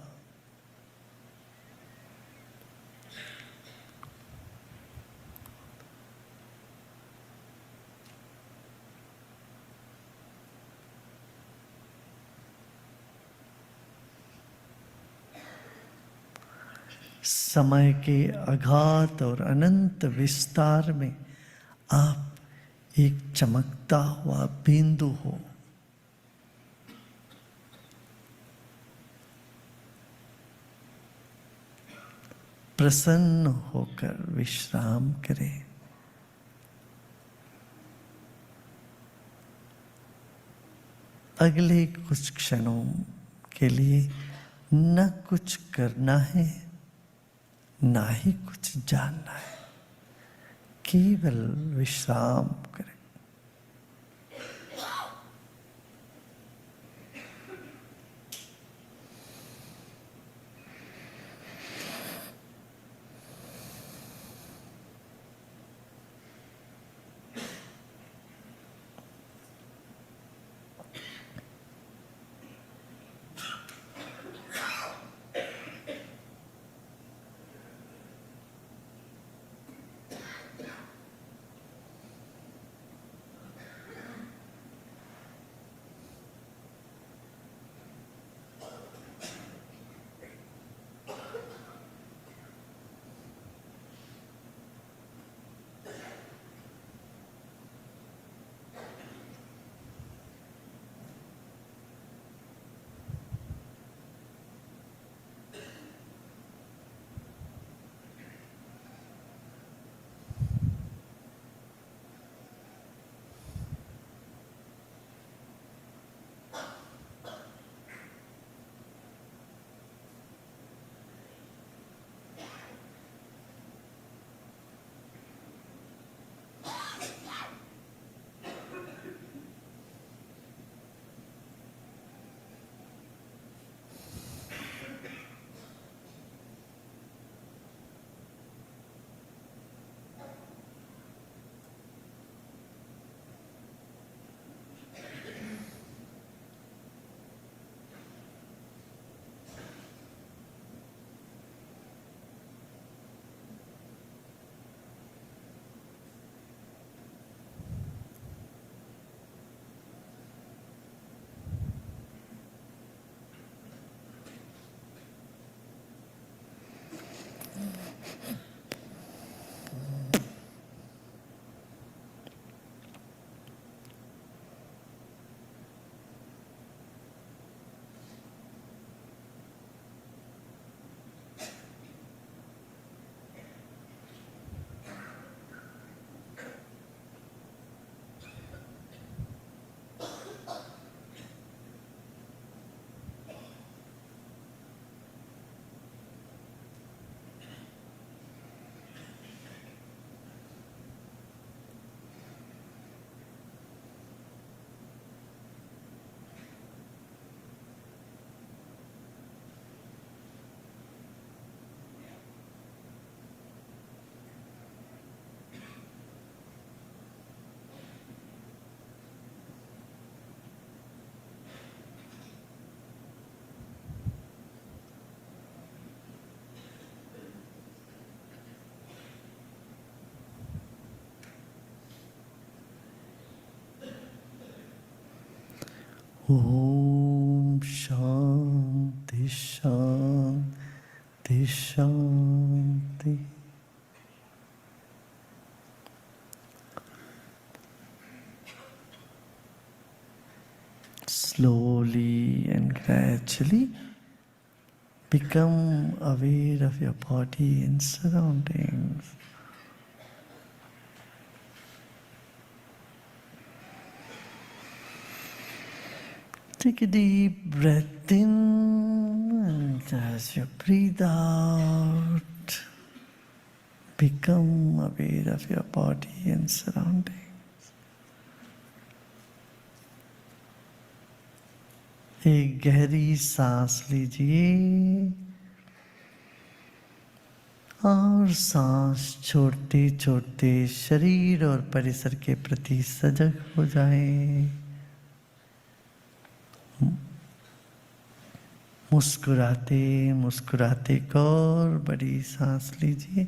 समय के अगाध और अनंत विस्तार में आप एक चमकता हुआ बिंदु हो। प्रसन्न होकर विश्राम करें। अगले कुछ क्षणों के लिए न कुछ करना है, ना ही कुछ जानना है, केवल विश्राम करें। Om Shanti Shanti Shanti. Slowly and gradually become aware of your body and surroundings. Take a deep breath in, and as you breathe out, become aware of your body and surroundings. एक गहरी सांस लीजिए और सांस छोड़ते छोड़ते शरीर और परिसर के प्रति सजग हो जाएं। मुस्कुराते मुस्कुराते एक और बड़ी सांस लीजिए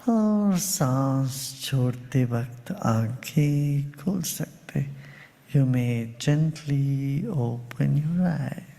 और सांस छोड़ते वक्त आंखें खोल सकते। You may gently open your eyes.